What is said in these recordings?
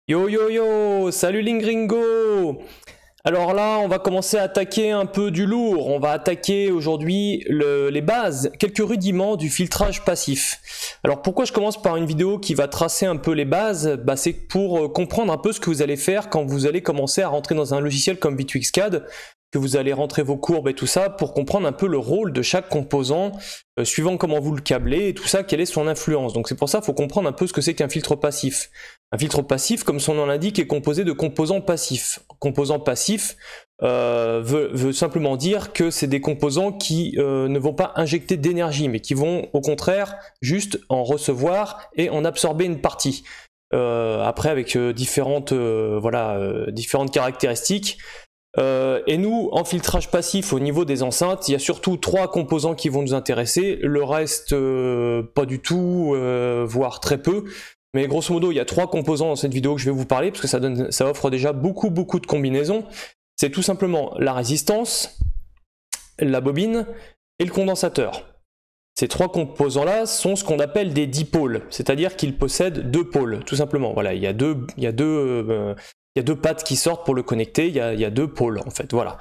Yo yo yo, salut Lingringo. Alors là, on va commencer à attaquer un peu du lourd. On va attaquer aujourd'hui les bases, quelques rudiments du filtrage passif. Alors pourquoi je commence par une vidéo qui va tracer un peu les bases? C'est pour comprendre un peu ce que vous allez faire quand vous allez commencer à rentrer dans un logiciel comme V2X-CAD, que vous allez rentrer vos courbes et tout ça, pour comprendre un peu le rôle de chaque composant, suivant comment vous le câblez et tout ça, quelle est son influence. Donc c'est pour ça qu'il faut comprendre un peu ce que c'est qu'un filtre passif. Un filtre passif, comme son nom l'indique, est composé de composants passifs. Composant passif veut simplement dire que c'est des composants qui ne vont pas injecter d'énergie, mais qui vont au contraire juste en recevoir et en absorber une partie. Après avec différentes caractéristiques. Et nous, en filtrage passif au niveau des enceintes, il y a surtout 3 composants qui vont nous intéresser, le reste pas du tout, voire très peu. Mais grosso modo, il y a 3 composants dans cette vidéo que je vais vous parler, parce que ça offre déjà beaucoup de combinaisons. C'est tout simplement la résistance, la bobine et le condensateur. Ces 3 composants-là sont ce qu'on appelle des dipôles, c'est-à-dire qu'ils possèdent 2 pôles, tout simplement. Voilà, il y a deux pattes qui sortent pour le connecter, il y a 2 pôles en fait, voilà.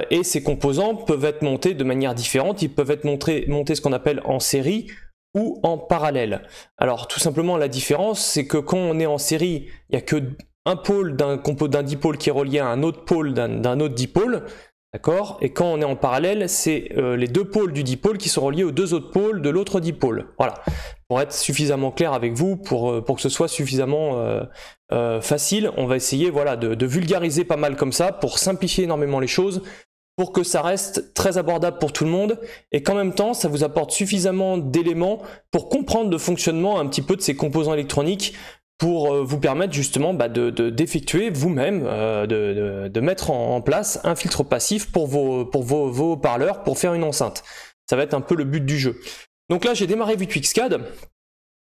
Et ces composants peuvent être montés de manière différente, ils peuvent être montés ce qu'on appelle en série ou en parallèle. Alors tout simplement la différence, c'est que quand on est en série, il n'y a que un pôle d'un dipôle qui est relié à un autre pôle d'un autre dipôle, d'accord? Et quand on est en parallèle, c'est les 2 pôles du dipôle qui sont reliés aux 2 autres pôles de l'autre dipôle. Voilà, pour être suffisamment clair avec vous, pour que ce soit suffisamment facile, on va essayer de vulgariser pas mal comme ça, pour simplifier énormément les choses, pour que ça reste très abordable pour tout le monde, et qu'en même temps, ça vous apporte suffisamment d'éléments pour comprendre le fonctionnement un petit peu de ces composants électroniques, pour vous permettre justement d'effectuer vous-même, de mettre en place un filtre passif pour vos haut-parleurs, pour faire une enceinte. Ça va être un peu le but du jeu. Donc là, j'ai démarré V2X-CAD.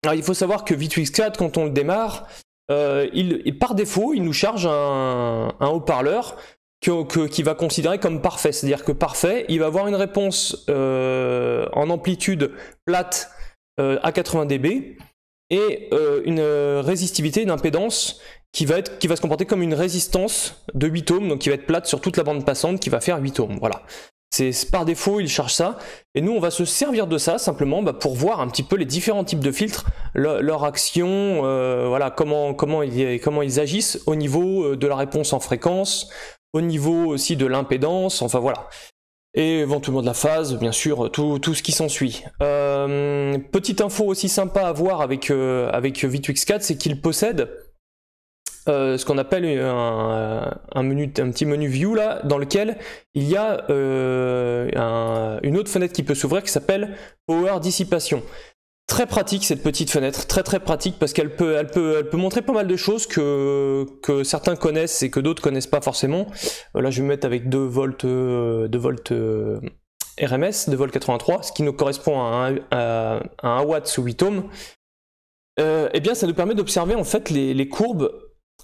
Alors il faut savoir que V2X-CAD, quand on le démarre, par défaut, il nous charge un haut-parleur qui va considérer comme parfait. C'est-à-dire que parfait, il va avoir une réponse en amplitude plate à 80 dB et une résistivité, une impédance qui va se comporter comme une résistance de 8 ohms, donc qui va être plate sur toute la bande passante, qui va faire 8 ohms. Voilà. C'est par défaut, il charge ça, et nous on va se servir de ça simplement pour voir un petit peu les différents types de filtres, leur action, comment ils agissent au niveau de la réponse en fréquence, au niveau aussi de l'impédance, enfin voilà. Et éventuellement de la phase, bien sûr, tout ce qui s'ensuit. Petite info aussi sympa à voir avec V2X-CAD, c'est qu'il possède ce qu'on appelle un petit menu view là, dans lequel il y a une autre fenêtre qui peut s'ouvrir qui s'appelle Power Dissipation. Très pratique cette petite fenêtre, très pratique, parce qu'elle peut montrer pas mal de choses que certains connaissent et que d'autres connaissent pas forcément. Là je vais me mettre avec 2 volts RMS, 2 volts 83, ce qui nous correspond à 1 watt sous 8 ohms. Et bien ça nous permet d'observer en fait les courbes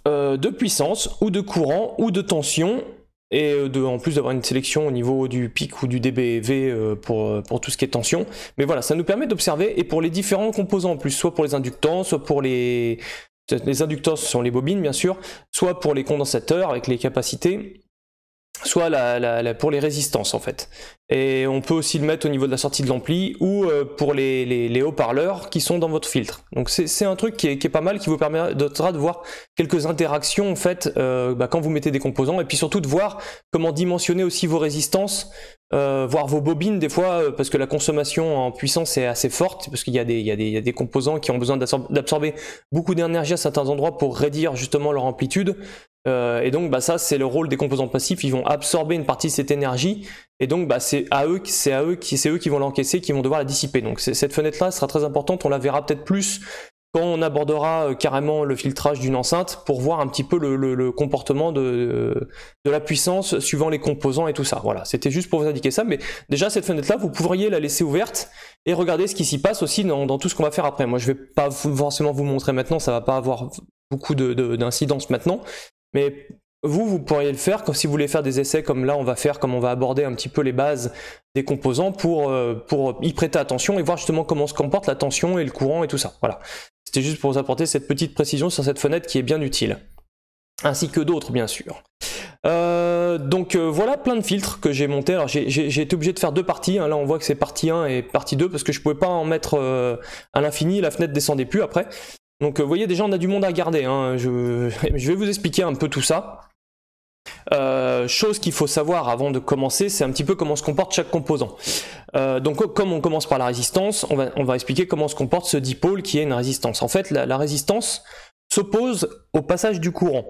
de puissance ou de courant ou de tension, et en plus d'avoir une sélection au niveau du pic ou du dBV pour tout ce qui est tension. Mais voilà, ça nous permet d'observer, et pour les différents composants en plus, soit pour les inductants, soit pour les inducteurs, ce sont les bobines bien sûr, soit pour les condensateurs avec les capacités, soit pour les résistances en fait. Et on peut aussi le mettre au niveau de la sortie de l'ampli, ou pour les haut-parleurs qui sont dans votre filtre. Donc c'est un truc qui est pas mal, qui vous permettra de voir quelques interactions en fait quand vous mettez des composants, et puis surtout de voir comment dimensionner aussi vos résistances, voir vos bobines des fois, parce que la consommation en puissance est assez forte, parce qu'il y a des composants qui ont besoin d'absorber beaucoup d'énergie à certains endroits pour réduire justement leur amplitude. Et donc ça c'est le rôle des composants passifs, ils vont absorber une partie de cette énergie, et donc c'est eux qui vont l'encaisser, qui vont devoir la dissiper. Donc cette fenêtre là sera très importante, on la verra peut-être plus quand on abordera carrément le filtrage d'une enceinte, pour voir un petit peu le comportement de la puissance suivant les composants et tout ça. Voilà, c'était juste pour vous indiquer ça, mais déjà cette fenêtre là vous pourriez la laisser ouverte et regarder ce qui s'y passe aussi dans tout ce qu'on va faire après. Moi je vais pas forcément vous montrer maintenant, ça va pas avoir beaucoup d'incidence maintenant, mais vous pourriez le faire si vous voulez faire des essais comme là on va faire, comme on va aborder un petit peu les bases des composants pour y prêter attention et voir justement comment se comporte la tension et le courant et tout ça. Voilà. C'était juste pour vous apporter cette petite précision sur cette fenêtre qui est bien utile. Ainsi que d'autres, bien sûr. Donc voilà plein de filtres que j'ai montés. Alors j'ai été obligé de faire deux parties, hein. Là on voit que c'est partie 1 et partie 2 parce que je pouvais pas en mettre à l'infini, la fenêtre descendait plus après. Donc vous voyez déjà on a du monde à garder, hein. Je vais vous expliquer un peu tout ça. Chose qu'il faut savoir avant de commencer, c'est un petit peu comment se comporte chaque composant. Donc comme on commence par la résistance, on va expliquer comment se comporte ce dipôle qui est une résistance. En fait la résistance s'oppose au passage du courant.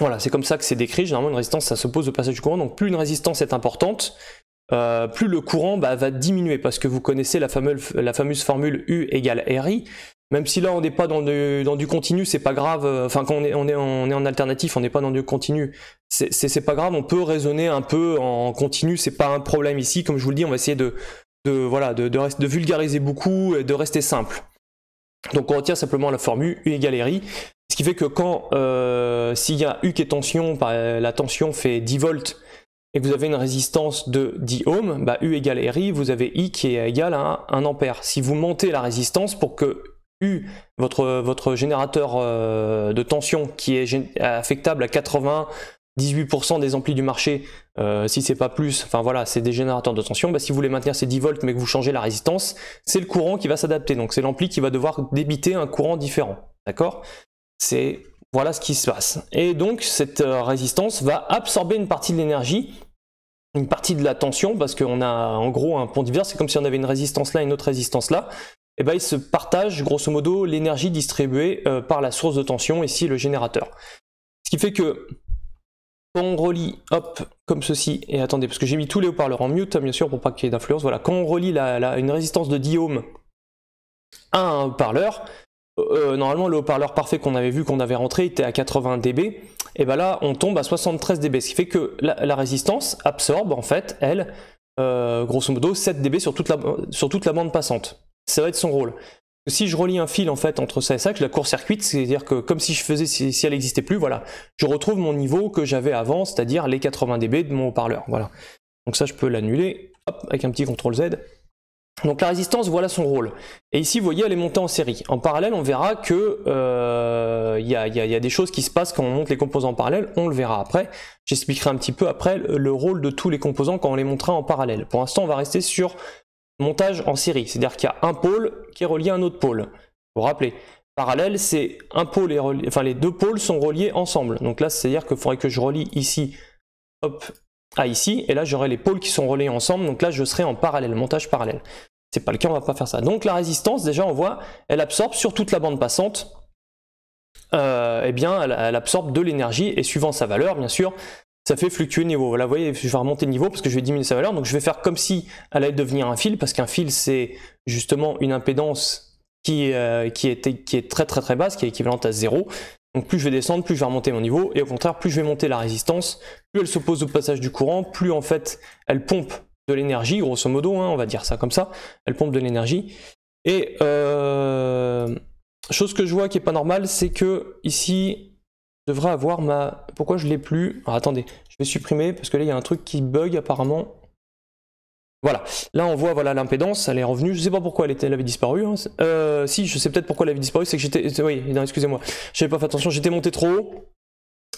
Voilà, c'est comme ça que c'est décrit. Généralement, une résistance, ça s'oppose au passage du courant. Donc, plus une résistance est importante, plus le courant va diminuer. Parce que vous connaissez la fameuse formule U égale RI. Même si là, on n'est pas dans du continu, c'est pas grave. Enfin, quand on est en alternatif, on n'est pas dans du continu. C'est pas grave, on peut raisonner un peu en continu. C'est pas un problème ici. Comme je vous le dis, on va essayer de vulgariser beaucoup et de rester simple. Donc, on retient simplement la formule U égale RI. Ce qui fait que quand, s'il y a U qui est tension, la tension fait 10 volts, et que vous avez une résistance de 10 ohms, bah U égale RI, vous avez I qui est égal à 1 ampère. Si vous montez la résistance pour que U, votre générateur de tension, qui est affectable à 98% des amplis du marché, si c'est pas plus, enfin voilà, c'est des générateurs de tension, bah, si vous voulez maintenir ces 10 volts mais que vous changez la résistance, c'est le courant qui va s'adapter, donc c'est l'ampli qui va devoir débiter un courant différent, d'accord ? Voilà ce qui se passe. Et donc cette résistance va absorber une partie de l'énergie, une partie de la tension, parce qu'on a en gros un pont divers, c'est comme si on avait une résistance là et une autre résistance là, et ben ils se partagent grosso modo l'énergie distribuée par la source de tension, ici le générateur. Ce qui fait que quand on relie, hop, comme ceci, et attendez, parce que j'ai mis tous les haut-parleurs en mute, bien sûr, pour pas qu'il y ait d'influence, voilà, quand on relie une résistance de 10 ohms à un haut-parleur, normalement le haut-parleur parfait qu'on avait vu, qu'on avait rentré, était à 80 dB, et ben là on tombe à 73 dB, ce qui fait que la résistance absorbe en fait, elle, grosso modo 7 dB sur toute la bande passante. Ça va être son rôle. Si je relie un fil en fait entre ça et ça, que je la court-circuite, c'est-à-dire que comme si je faisais, si elle n'existait plus, voilà, je retrouve mon niveau que j'avais avant, c'est-à-dire les 80 dB de mon haut-parleur, voilà. Donc ça je peux l'annuler, hop, avec un petit CTRL Z. Donc la résistance, voilà son rôle. Et ici, vous voyez, elle est montée en série. En parallèle, on verra que y a des choses qui se passent quand on monte les composants en parallèle. On le verra après. J'expliquerai un petit peu après le rôle de tous les composants quand on les montera en parallèle. Pour l'instant, on va rester sur montage en série. C'est-à-dire qu'il y a un pôle qui est relié à un autre pôle. Vous vous rappelez, parallèle, c'est un pôle, enfin les deux pôles sont reliés ensemble. Donc là, c'est-à-dire qu'il faudrait que je relie ici, hop, à ici, et là j'aurai les pôles qui sont reliés ensemble, donc là je serai en parallèle, montage parallèle. C'est pas le cas, on va pas faire ça. Donc la résistance, déjà on voit, elle absorbe sur toute la bande passante, eh bien elle absorbe de l'énergie, et suivant sa valeur, bien sûr, ça fait fluctuer le niveau. Voilà, vous voyez, je vais remonter le niveau parce que je vais diminuer sa valeur, donc je vais faire comme si elle allait devenir un fil, parce qu'un fil c'est justement une impédance qui est très basse, qui est équivalente à 0. Donc plus je vais descendre, plus je vais remonter mon niveau, et au contraire, plus je vais monter la résistance, plus elle s'oppose au passage du courant, plus en fait elle pompe de l'énergie, grosso modo, hein, on va dire ça comme ça, elle pompe de l'énergie. Et chose que je vois qui est pas normale, c'est que ici, je devrais avoir ma... Pourquoi je l'ai plus? Alors attendez, je vais supprimer, parce que là il y a un truc qui bug apparemment. Voilà, là on voit voilà l'impédance, elle est revenue, je sais pas pourquoi elle avait disparu, hein. Si, je sais peut-être pourquoi elle avait disparu, c'est que j'étais, oui, non, excusez-moi, j'avais pas fait attention, j'étais monté trop haut,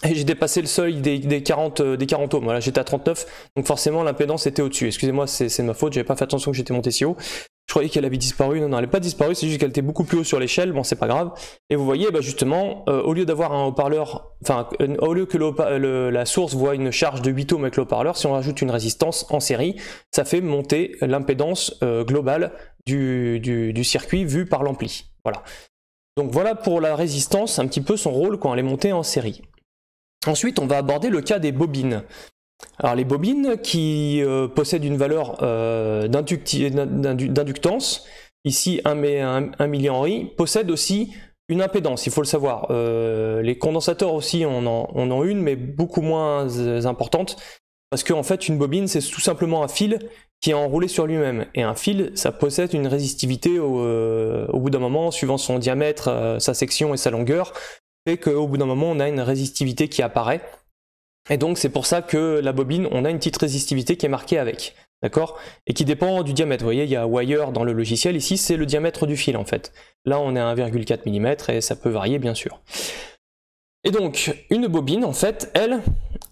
et j'ai dépassé le seuil des 40 ohms, voilà, j'étais à 39, donc forcément l'impédance était au-dessus, excusez-moi, c'est de ma faute, j'avais pas fait attention que j'étais monté si haut. Je croyais qu'elle avait disparu, non, elle n'est pas disparue, c'est juste qu'elle était beaucoup plus haut sur l'échelle, bon c'est pas grave. Et vous voyez, bah, justement, au lieu d'avoir un haut-parleur, enfin, au lieu que la source voit une charge de 8 ohms avec le haut-parleur, si on rajoute une résistance en série, ça fait monter l'impédance globale du circuit vu par l'ampli. Voilà. Donc voilà pour la résistance, un petit peu son rôle quand elle est montée en série. Ensuite, on va aborder le cas des bobines. Alors les bobines qui possèdent une valeur d'inductance, ici 1 millihenry, possèdent aussi une impédance, il faut le savoir. Les condensateurs aussi en ont une, mais beaucoup moins importante, parce qu'en fait une bobine c'est tout simplement un fil qui est enroulé sur lui-même, et un fil ça possède une résistivité au bout d'un moment, suivant son diamètre, sa section et sa longueur, fait qu'au bout d'un moment on a une résistivité qui apparaît. Et donc c'est pour ça que la bobine, on a une petite résistivité qui est marquée avec. d'accord? Et qui dépend du diamètre. Vous voyez, il y a wire dans le logiciel, ici c'est le diamètre du fil en fait. Là on est à 1,4 mm et ça peut varier bien sûr. Et donc, une bobine en fait,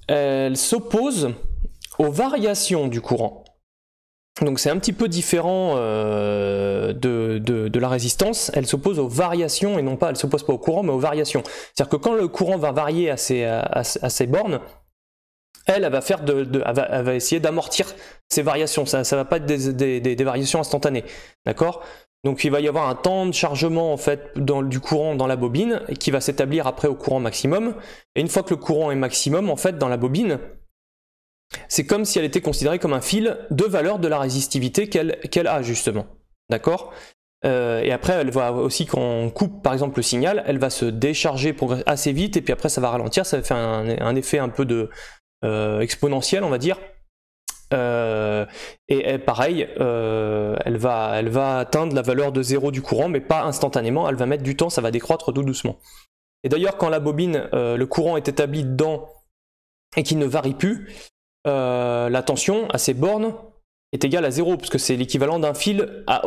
elle s'oppose aux variations du courant. Donc c'est un petit peu différent de la résistance, elle s'oppose aux variations et non pas, elle s'oppose pas au courant mais aux variations. C'est-à-dire que quand le courant va varier à ses bornes, elle va essayer d'amortir ces variations, ça va pas être des variations instantanées, d'accord? Donc il va y avoir un temps de chargement en fait du courant dans la bobine qui va s'établir après au courant maximum, et une fois que le courant est maximum en fait dans la bobine, c'est comme si elle était considérée comme un fil de valeur de la résistivité qu'elle a justement, d'accord? Et après elle va aussi, quand on coupe par exemple le signal, elle va se décharger assez vite et puis après ça va ralentir, ça va faire un effet un peu de exponentiel on va dire. Et pareil, elle va atteindre la valeur de 0 du courant mais pas instantanément, elle va mettre du temps, ça va décroître tout doucement. Et d'ailleurs quand la bobine, le courant est établi dedans et qu'il ne varie plus, la tension à ces bornes est égale à 0, parce que c'est l'équivalent d'un fil a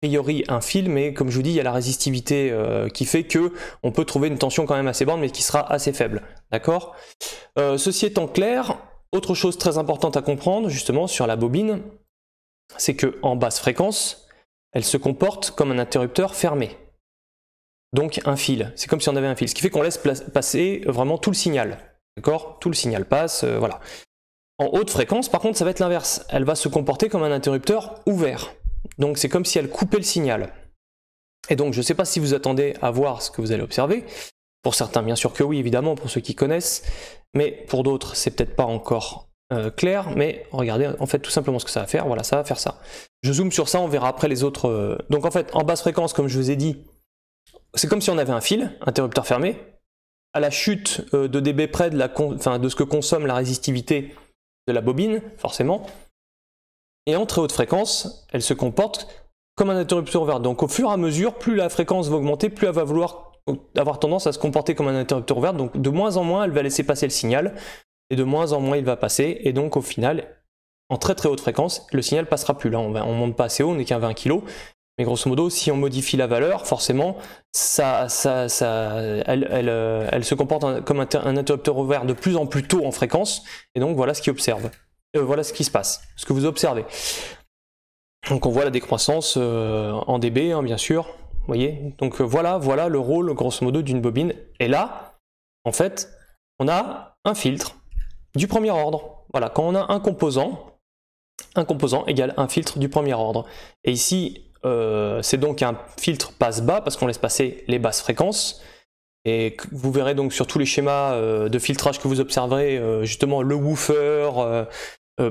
priori un fil, mais comme je vous dis, il y a la résistivité qui fait que on peut trouver une tension quand même à ces bornes, mais qui sera assez faible. D'accord? Ceci étant clair, autre chose très importante à comprendre justement sur la bobine, c'est que en basse fréquence, elle se comporte comme un interrupteur fermé. Donc un fil, c'est comme si on avait un fil, ce qui fait qu'on laisse passer vraiment tout le signal. D'accord? Tout le signal passe, voilà. En haute fréquence, par contre, ça va être l'inverse. Elle va se comporter comme un interrupteur ouvert. Donc c'est comme si elle coupait le signal. Et donc je ne sais pas si vous attendez à voir ce que vous allez observer. Pour certains, bien sûr que oui, évidemment, pour ceux qui connaissent. Mais pour d'autres, c'est peut-être pas encore clair. Mais regardez, en fait, tout simplement ce que ça va faire. Voilà, ça va faire ça. Je zoome sur ça, on verra après les autres. Donc en fait, en basse fréquence, comme je vous ai dit, c'est comme si on avait un fil, interrupteur fermé. À la chute de dB près de ce que consomme la résistivité de la bobine, forcément. Et en très haute fréquence, elle se comporte comme un interrupteur ouvert. Donc au fur et à mesure, plus la fréquence va augmenter, plus elle va vouloir avoir tendance à se comporter comme un interrupteur ouvert. Donc de moins en moins, elle va laisser passer le signal, et de moins en moins, il va passer. Et donc au final, en très très haute fréquence, le signal passera plus. Là, on monte pas assez haut, on n'est qu'à 20 kg. Mais grosso modo, si on modifie la valeur, forcément, elle se comporte comme un interrupteur ouvert de plus en plus tôt en fréquence. Et donc voilà ce qui voilà ce qui se passe, ce que vous observez. Donc on voit la décroissance en dB, hein, bien sûr. Vous voyez. Donc voilà le rôle grosso modo d'une bobine. Et là, en fait, on a un filtre du premier ordre. Voilà, quand on a un composant égale un filtre du premier ordre. Et ici, c'est donc un filtre passe-bas parce qu'on laisse passer les basses fréquences. Et vous verrez donc sur tous les schémas de filtrage que vous observerez, justement le woofer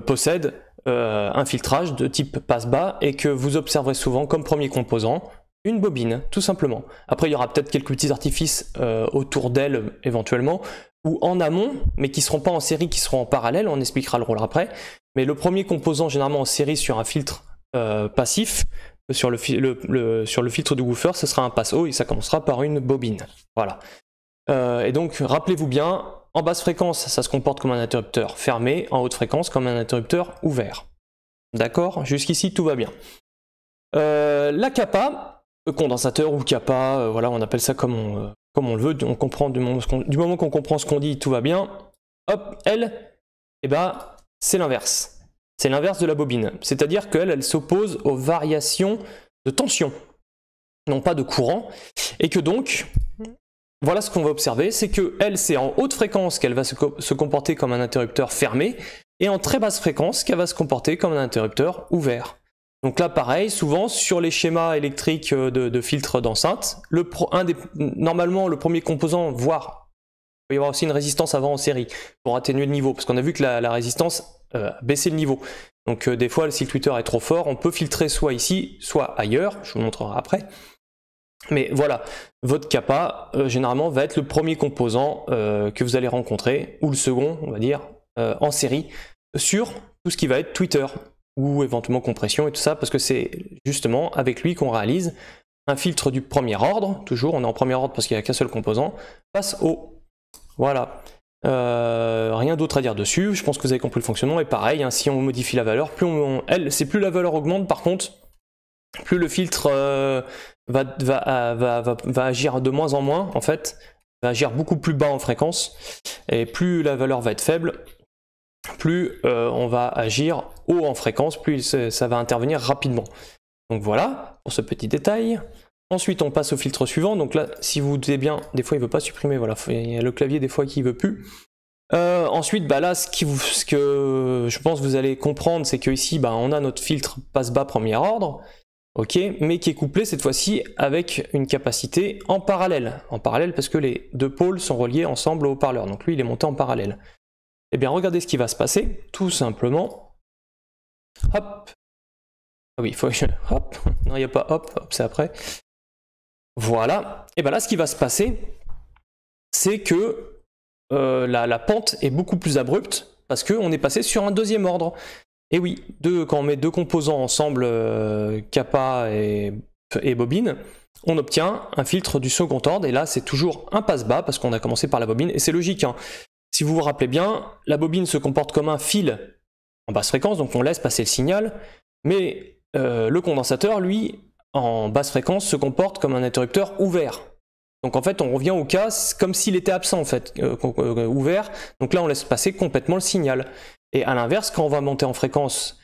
possède un filtrage de type passe-bas et que vous observerez souvent comme premier composant une bobine, tout simplement. Après, il y aura peut-être quelques petits artifices autour d'elle éventuellement, ou en amont, mais qui ne seront pas en série, qui seront en parallèle, on expliquera le rôle après. Mais le premier composant, généralement en série sur un filtre passif, sur le filtre du woofer, ce sera un passe-haut et ça commencera par une bobine. Voilà. Et donc, rappelez-vous bien, en basse fréquence, ça se comporte comme un interrupteur fermé, en haute fréquence, comme un interrupteur ouvert. D'accord? Jusqu'ici, tout va bien. La kappa, condensateur ou kappa, voilà, on appelle ça comme on le veut, on comprend du moment qu'on comprend ce qu'on dit, tout va bien. Hop, elle, eh ben, c'est l'inverse. C'est l'inverse de la bobine. C'est-à-dire qu'elle s'oppose aux variations de tension, non pas de courant, et que donc, voilà ce qu'on va observer, c'est que elle, c'est en haute fréquence qu'elle va se comporter comme un interrupteur fermé, et en très basse fréquence qu'elle va se comporter comme un interrupteur ouvert. Donc là, pareil, souvent sur les schémas électriques de filtres d'enceinte, normalement le premier composant, voire il peut y avoir aussi une résistance avant en série pour atténuer le niveau, parce qu'on a vu que la résistance baisser le niveau. Donc des fois le cycle Twitter est trop fort, on peut filtrer soit ici, soit ailleurs, je vous montrerai après. Mais voilà, votre kappa généralement va être le premier composant que vous allez rencontrer, ou le second, on va dire, en série, sur tout ce qui va être Twitter, ou éventuellement compression et tout ça, parce que c'est justement avec lui qu'on réalise un filtre du premier ordre, toujours on est en premier ordre parce qu'il n'y a qu'un seul composant, passe haut. Voilà. Rien d'autre à dire dessus, je pense que vous avez compris le fonctionnement, et pareil, hein, si on modifie la valeur, c'est plus la valeur augmente, par contre, plus le filtre va agir de moins en moins, en fait, va agir beaucoup plus bas en fréquence, et plus la valeur va être faible, plus on va agir haut en fréquence, plus ça va intervenir rapidement. Donc voilà, pour ce petit détail. Ensuite, on passe au filtre suivant. Donc là, si vous vous doutez bien, des fois, il ne veut pas supprimer. Voilà, il y a le clavier des fois qui ne veut plus. Ensuite, bah là, ce que je pense que vous allez comprendre, c'est que ici, bah, on a notre filtre passe-bas premier ordre, ok, mais qui est couplé cette fois-ci avec une capacité en parallèle. En parallèle parce que les deux pôles sont reliés ensemble au haut-parleur. Donc lui, il est monté en parallèle. Eh bien, regardez ce qui va se passer, tout simplement. Hop. Ah oui, il faut que je... Hop. Non, il n'y a pas hop, hop, c'est après. Voilà. Et bien là, ce qui va se passer, c'est que la pente est beaucoup plus abrupte parce qu'on est passé sur un deuxième ordre. Et oui, quand on met deux composants ensemble, kappa et bobine, on obtient un filtre du second ordre. Et là, c'est toujours un passe-bas parce qu'on a commencé par la bobine. Et c'est logique, hein. Si vous vous rappelez bien, la bobine se comporte comme un fil en basse fréquence, donc on laisse passer le signal. Mais le condensateur, lui, en basse fréquence, se comporte comme un interrupteur ouvert. Donc en fait, on revient au cas comme s'il était absent, en fait, ouvert. Donc là, on laisse passer complètement le signal. Et à l'inverse, quand on va monter en fréquence,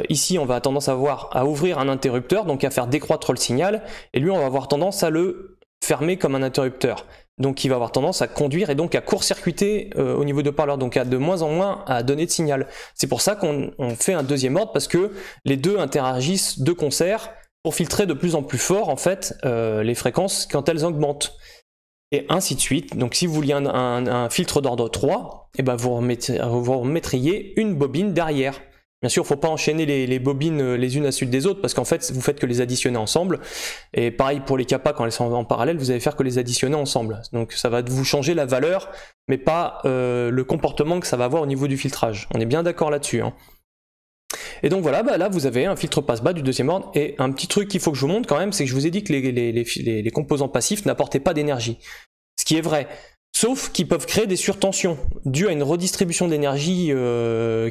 ici, on va tendance à ouvrir un interrupteur, donc à faire décroître le signal. Et lui, on va avoir tendance à le fermer comme un interrupteur. Donc il va avoir tendance à conduire et donc à court-circuiter au niveau de haut-parleur, donc à de moins en moins à donner de signal. C'est pour ça qu'on fait un deuxième ordre, parce que les deux interagissent de concert pour filtrer de plus en plus fort en fait les fréquences quand elles augmentent. Et ainsi de suite. Donc si vous vouliez un filtre d'ordre 3, et ben vous remettriez une bobine derrière. Bien sûr, il ne faut pas enchaîner les bobines les unes à la suite des autres, parce qu'en fait, vous faites que les additionner ensemble. Et pareil pour les kappas, quand elles sont en parallèle, vous allez faire que les additionner ensemble. Donc ça va vous changer la valeur, mais pas le comportement que ça va avoir au niveau du filtrage. On est bien d'accord là-dessus, hein. Et donc voilà, bah là vous avez un filtre passe-bas du deuxième ordre. Et un petit truc qu'il faut que je vous montre quand même, c'est que je vous ai dit que les composants passifs n'apportaient pas d'énergie. Ce qui est vrai. Sauf qu'ils peuvent créer des surtensions dues à une redistribution d'énergie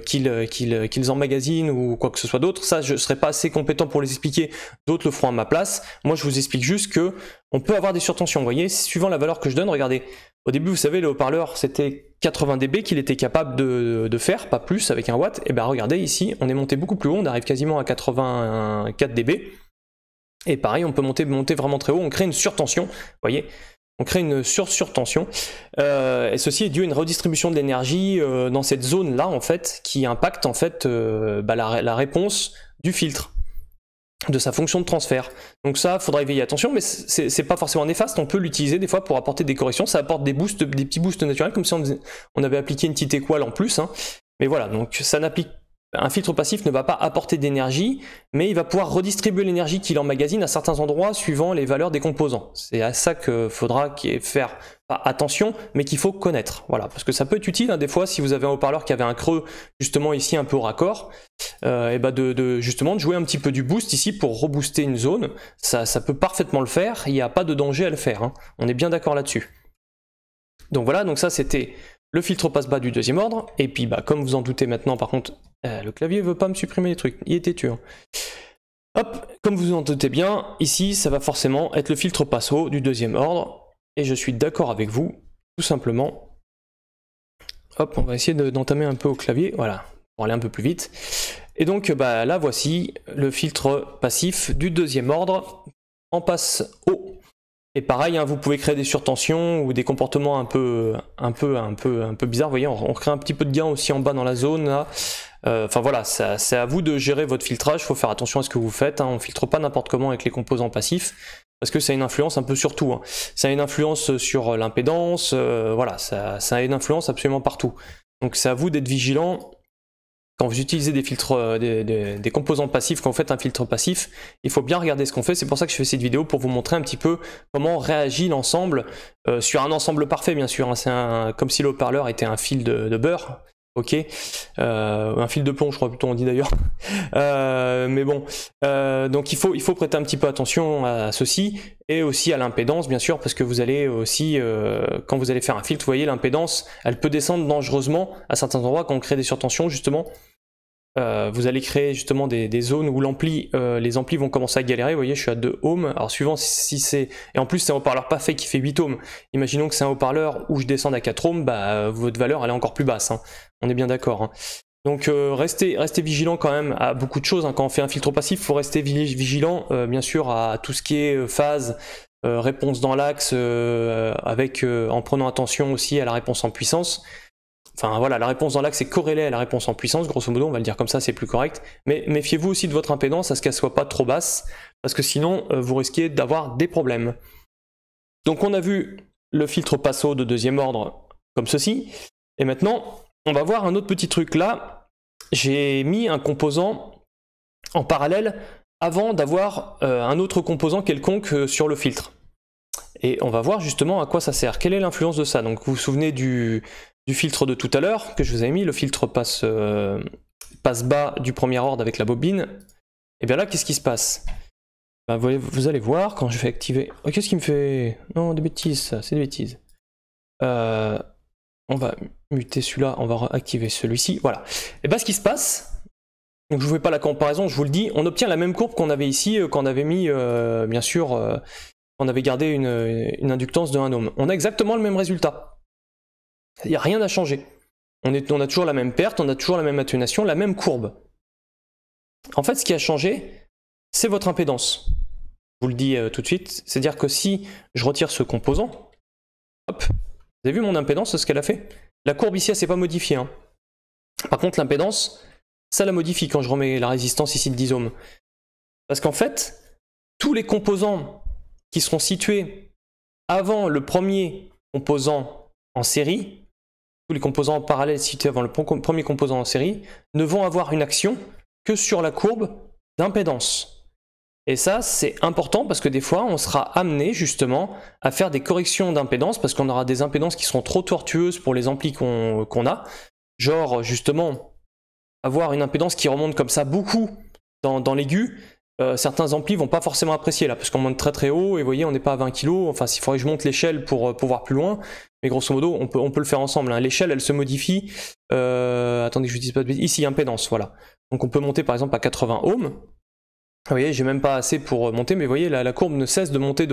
qu'ils emmagasinent ou quoi que ce soit d'autre. Ça, je ne serais pas assez compétent pour les expliquer, d'autres le feront à ma place. Moi, je vous explique juste que on peut avoir des surtensions. Vous voyez, suivant la valeur que je donne, regardez. Au début, vous savez, le haut-parleur, c'était 80 dB qu'il était capable de faire, pas plus, avec un watt. Et bien, regardez, ici, on est monté beaucoup plus haut, on arrive quasiment à 84 dB. Et pareil, on peut monter vraiment très haut, on crée une surtension, vous voyez. On crée une surtension, et ceci est dû à une redistribution de l'énergie dans cette zone-là, en fait, qui impacte en fait la réponse du filtre, de sa fonction de transfert. Donc ça, il faudra y veiller attention, mais c'est pas forcément néfaste, on peut l'utiliser des fois pour apporter des corrections, ça apporte des petits boosts naturels, comme si on avait appliqué une petite équale en plus, hein. Mais voilà, donc ça n'applique. Un filtre passif ne va pas apporter d'énergie, mais il va pouvoir redistribuer l'énergie qu'il emmagasine à certains endroits suivant les valeurs des composants. C'est à ça qu'il faudra faire attention, mais qu'il faut connaître. Voilà, parce que ça peut être utile, hein, des fois, si vous avez un haut-parleur qui avait un creux, justement ici un peu au raccord, et bah justement de jouer un petit peu du boost ici pour rebooster une zone. Ça peut parfaitement le faire, il n'y a pas de danger à le faire, hein. On est bien d'accord là-dessus. Donc voilà, donc ça c'était le filtre passe-bas du deuxième ordre, et puis bah, comme vous en doutez maintenant, par contre, le clavier veut pas me supprimer les trucs, il est têtu, hein. Hop, comme vous en doutez bien, ici ça va forcément être le filtre passe-haut du deuxième ordre, et je suis d'accord avec vous, tout simplement. Hop, on va essayer d'entamer un peu au clavier, voilà, pour aller un peu plus vite. Et donc bah, là voici le filtre passif du deuxième ordre en passe haut. Et pareil, hein, vous pouvez créer des surtensions ou des comportements un peu bizarres. Vous voyez, on crée un petit peu de gain aussi en bas dans la zone là. Enfin voilà, c'est à vous de gérer votre filtrage. Il faut faire attention à ce que vous faites, hein. On ne filtre pas n'importe comment avec les composants passifs, parce que ça a une influence un peu sur tout, hein. Ça a une influence sur l'impédance, voilà, ça a une influence absolument partout. Donc c'est à vous d'être vigilant. Quand vous utilisez des filtres, des composants passifs, quand vous faites un filtre passif, il faut bien regarder ce qu'on fait. C'est pour ça que je fais cette vidéo, pour vous montrer un petit peu comment réagit l'ensemble sur un ensemble parfait, bien sûr, hein. C'est comme si le haut-parleur était un fil de beurre. ok, un fil de plomb je crois plutôt on dit d'ailleurs, mais bon, donc il faut prêter un petit peu attention à ceci, et aussi à l'impédance bien sûr, parce que vous allez aussi, quand vous allez faire un filtre, vous voyez l'impédance, elle peut descendre dangereusement à certains endroits quand on crée des surtensions justement. Vous allez créer justement des zones où les amplis vont commencer à galérer. Vous voyez, je suis à 2 ohms. Alors suivant si c'est... Et en plus c'est un haut-parleur pas fait qui fait 8 ohms. Imaginons que c'est un haut-parleur où je descends à 4 ohms, bah votre valeur elle est encore plus basse, hein. On est bien d'accord, hein. Donc restez vigilant quand même à beaucoup de choses, hein. Quand on fait un filtre passif, il faut rester vigilant bien sûr à tout ce qui est phase, réponse dans l'axe, en prenant attention aussi à la réponse en puissance. Enfin voilà, la réponse dans l'axe est corrélée à la réponse en puissance, grosso modo, on va le dire comme ça, c'est plus correct. Mais méfiez-vous aussi de votre impédance, à ce qu'elle soit pas trop basse, parce que sinon vous risquez d'avoir des problèmes. Donc on a vu le filtre passo de deuxième ordre comme ceci, et maintenant on va voir un autre petit truc. Là, j'ai mis un composant en parallèle avant d'avoir un autre composant quelconque sur le filtre. Et on va voir justement à quoi ça sert, quelle est l'influence de ça. Donc vous vous souvenez du filtre de tout à l'heure que je vous avais mis, le filtre passe bas du premier ordre avec la bobine. Et bien là, qu'est-ce qui se passe? Bah, vous allez voir quand je vais activer... Oh, qu'est-ce qui me fait... Non, des bêtises, ça, c'est des bêtises. On va muter celui-là, on va activer celui-ci, voilà. Et bien ce qui se passe, donc je ne vous fais pas la comparaison, je vous le dis, on obtient la même courbe qu'on avait ici, quand on avait mis, bien sûr, on avait gardé une inductance de 1 ohm. On a exactement le même résultat. Il n'y a rien à changer. On a toujours la même perte, on a toujours la même atténuation, la même courbe. En fait, ce qui a changé, c'est votre impédance. Je vous le dis tout de suite, c'est-à-dire que si je retire ce composant, hop, vous avez vu mon impédance, ce qu'elle a fait? La courbe ici, elle ne s'est pas modifiée, hein. Par contre, l'impédance, ça la modifie quand je remets la résistance ici de 10 ohms. Parce qu'en fait, tous les composants qui seront situés avant le premier composant en série, tous les composants en parallèle situés avant le premier composant en série, ne vont avoir une action que sur la courbe d'impédance. Et ça, c'est important parce que des fois, on sera amené justement à faire des corrections d'impédance parce qu'on aura des impédances qui seront trop tortueuses pour les amplis qu'on a. Genre, justement, avoir une impédance qui remonte comme ça beaucoup dans l'aigu. Certains amplis vont pas forcément apprécier là parce qu'on monte très très haut et vous voyez on n'est pas à 20 kg, enfin s'il faudrait que je monte l'échelle pour voir plus loin, mais grosso modo on peut le faire ensemble, hein. L'échelle elle se modifie, attendez que je ne dise pas de bêtises, ici impédance, voilà, donc on peut monter par exemple à 80 ohms, vous voyez j'ai même pas assez pour monter, mais vous voyez la courbe ne cesse de monter,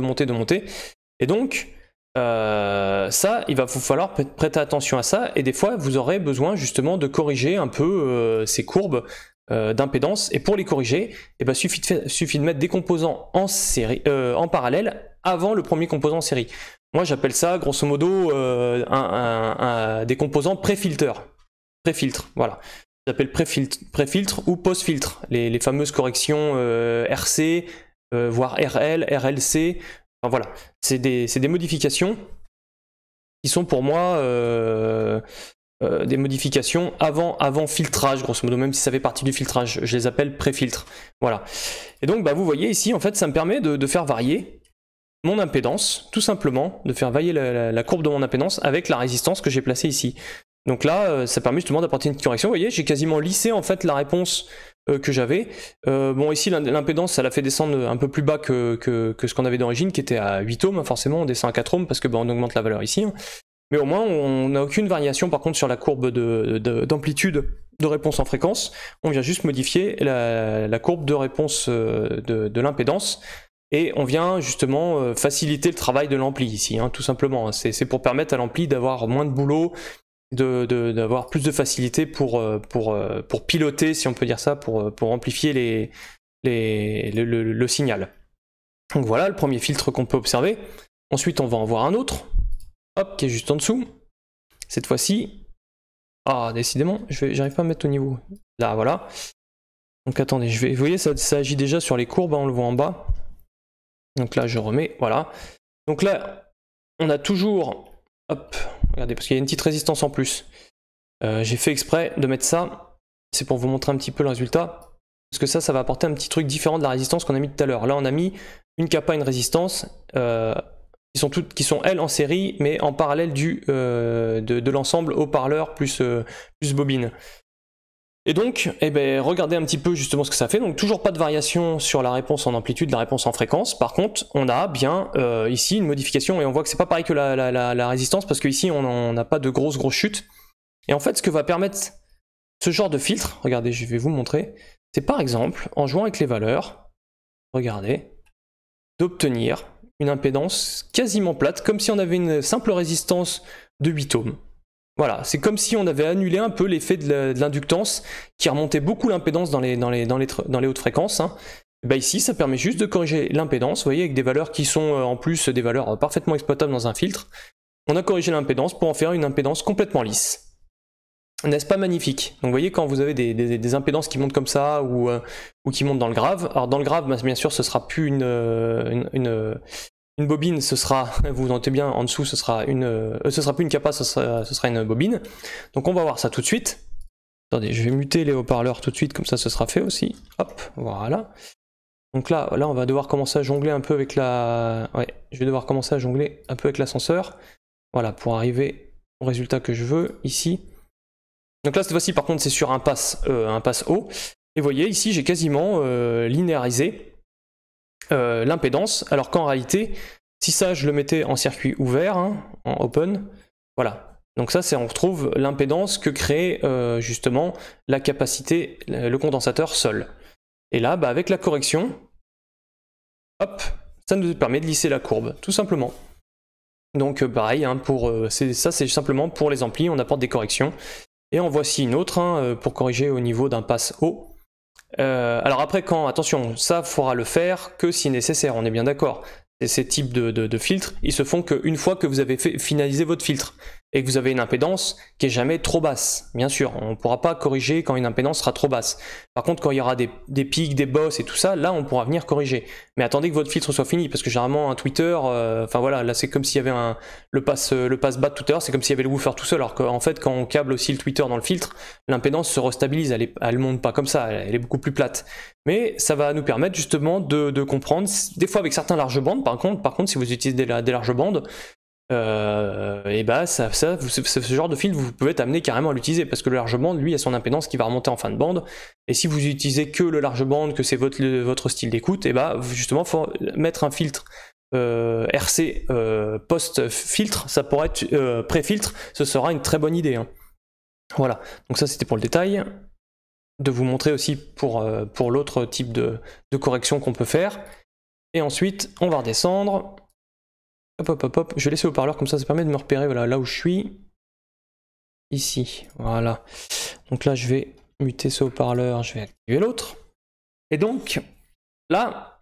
et donc ça il va vous falloir prêter attention à ça, et des fois vous aurez besoin justement de corriger un peu ces courbes d'impédance, et pour les corriger, eh ben, suffit de mettre des composants en parallèle avant le premier composant en série. Moi j'appelle ça grosso modo des composants pré-filtres, voilà. J'appelle pré-filtre ou post-filtre, les fameuses corrections RC, voire RL, RLC, enfin, voilà. C'est des modifications qui sont pour moi des modifications avant filtrage, grosso modo, même si ça fait partie du filtrage, je les appelle pré-filtres, voilà. Et donc bah, vous voyez ici, en fait, ça me permet de faire varier mon impédance, tout simplement, de faire varier la courbe de mon impédance avec la résistance que j'ai placée ici. Donc là, ça permet justement d'apporter une petite correction. Vous voyez, j'ai quasiment lissé en fait la réponse que j'avais. Bon, ici, l'impédance, ça l'a fait descendre un peu plus bas que ce qu'on avait d'origine, qui était à 8 ohms, forcément, on descend à 4 ohms parce que bah, on augmente la valeur ici, hein. Mais au moins, on n'a aucune variation par contre sur la courbe d'amplitude de réponse en fréquence. On vient juste modifier la courbe de réponse de l'impédance. Et on vient justement faciliter le travail de l'ampli ici, hein, tout simplement. C'est pour permettre à l'ampli d'avoir moins de boulot, d'avoir plus de facilité pour piloter, si on peut dire ça, pour amplifier le signal. Donc voilà le premier filtre qu'on peut observer. Ensuite, on va en voir un autre. Hop, qui est juste en dessous. Cette fois-ci, ah, décidément, j'arrive pas à mettre au niveau. Là, voilà. Donc attendez, vous voyez, ça agit déjà sur les courbes, hein, on le voit en bas. Donc là, je remets, voilà. Donc là, on a toujours, hop, regardez, parce qu'il y a une petite résistance en plus. J'ai fait exprès de mettre ça, c'est pour vous montrer un petit peu le résultat. Parce que ça va apporter un petit truc différent de la résistance qu'on a mis tout à l'heure. Là, on a mis une kappa, une résistance. qui sont elles en série, mais en parallèle de l'ensemble haut-parleur plus bobine. Et donc, eh ben, regardez un petit peu justement ce que ça fait. Donc toujours pas de variation sur la réponse en amplitude, la réponse en fréquence. Par contre, on a bien ici une modification et on voit que c'est pas pareil que la résistance parce qu'ici on n'a pas de grosses chutes. Et en fait, ce que va permettre ce genre de filtre, regardez, je vais vous montrer, c'est par exemple en jouant avec les valeurs, regardez, d'obtenir une impédance quasiment plate, comme si on avait une simple résistance de 8 ohms. Voilà, c'est comme si on avait annulé un peu l'effet de l'inductance qui remontait beaucoup l'impédance dans les hautes fréquences. Hein. Et bah ici, ça permet juste de corriger l'impédance, vous voyez, avec des valeurs qui sont en plus des valeurs parfaitement exploitables dans un filtre. On a corrigé l'impédance pour en faire une impédance complètement lisse. N'est-ce pas magnifique? Donc vous voyez, quand vous avez des impédances qui montent comme ça ou qui montent dans le grave, alors dans le grave, bien sûr, ce sera plus une bobine, ce sera, vous notez bien, en dessous, ce sera plus une capa, ce sera une bobine. Donc on va voir ça tout de suite. Attendez, je vais muter les haut-parleurs tout de suite, comme ça ce sera fait aussi. Hop, voilà. Donc là, on va devoir commencer à jongler un peu avec ouais, je vais devoir commencer à jongler un peu avec l'ascenseur. Voilà, pour arriver au résultat que je veux, ici. Donc là, cette fois-ci, par contre, c'est sur un pass haut. Et vous voyez, ici, j'ai quasiment linéarisé l'impédance, alors qu'en réalité, si ça, je le mettais en circuit ouvert, hein, en open, voilà. Donc ça, on retrouve l'impédance que crée justement la capacité, le condensateur seul. Et là, bah, avec la correction, hop, ça nous permet de lisser la courbe, tout simplement. Donc pareil, hein, ça c'est simplement pour les amplis, on apporte des corrections. Et en voici une autre hein, pour corriger au niveau d'un pass haut. Alors après, attention, ça faudra le faire que si nécessaire, on est bien d'accord. Ces types de filtres, ils se font qu'une fois que vous avez finalisé votre filtre et que vous avez une impédance qui est jamais trop basse. Bien sûr, on ne pourra pas corriger quand une impédance sera trop basse. Par contre, quand il y aura des pics, des bosses et tout ça, là on pourra venir corriger. Mais attendez que votre filtre soit fini, parce que généralement un tweeter, enfin voilà, là c'est comme s'il y avait le pass bas tout à l'heure, c'est comme s'il y avait le woofer tout seul, alors qu'en fait quand on câble aussi le tweeter dans le filtre, l'impédance se restabilise, elle monte pas comme ça, elle est beaucoup plus plate. Mais ça va nous permettre justement de comprendre, des fois avec certains larges bandes, par contre si vous utilisez des larges bandes, et bah ce genre de filtre vous pouvez être amené carrément à l'utiliser parce que le large bande lui a son impédance qui va remonter en fin de bande et si vous utilisez que le large bande, que c'est votre style d'écoute, et bah justement faut mettre un filtre RC post-filtre, ça pourrait être pré-filtre, ce sera une très bonne idée hein. Voilà, donc ça c'était pour le détail, de vous montrer aussi pour l'autre type de correction qu'on peut faire. Et ensuite on va redescendre. Hop, je vais laisser au haut-parleur comme ça permet de me repérer voilà, là où je suis. Ici, voilà. Donc là je vais muter ce haut-parleur, je vais activer l'autre. Et donc, là...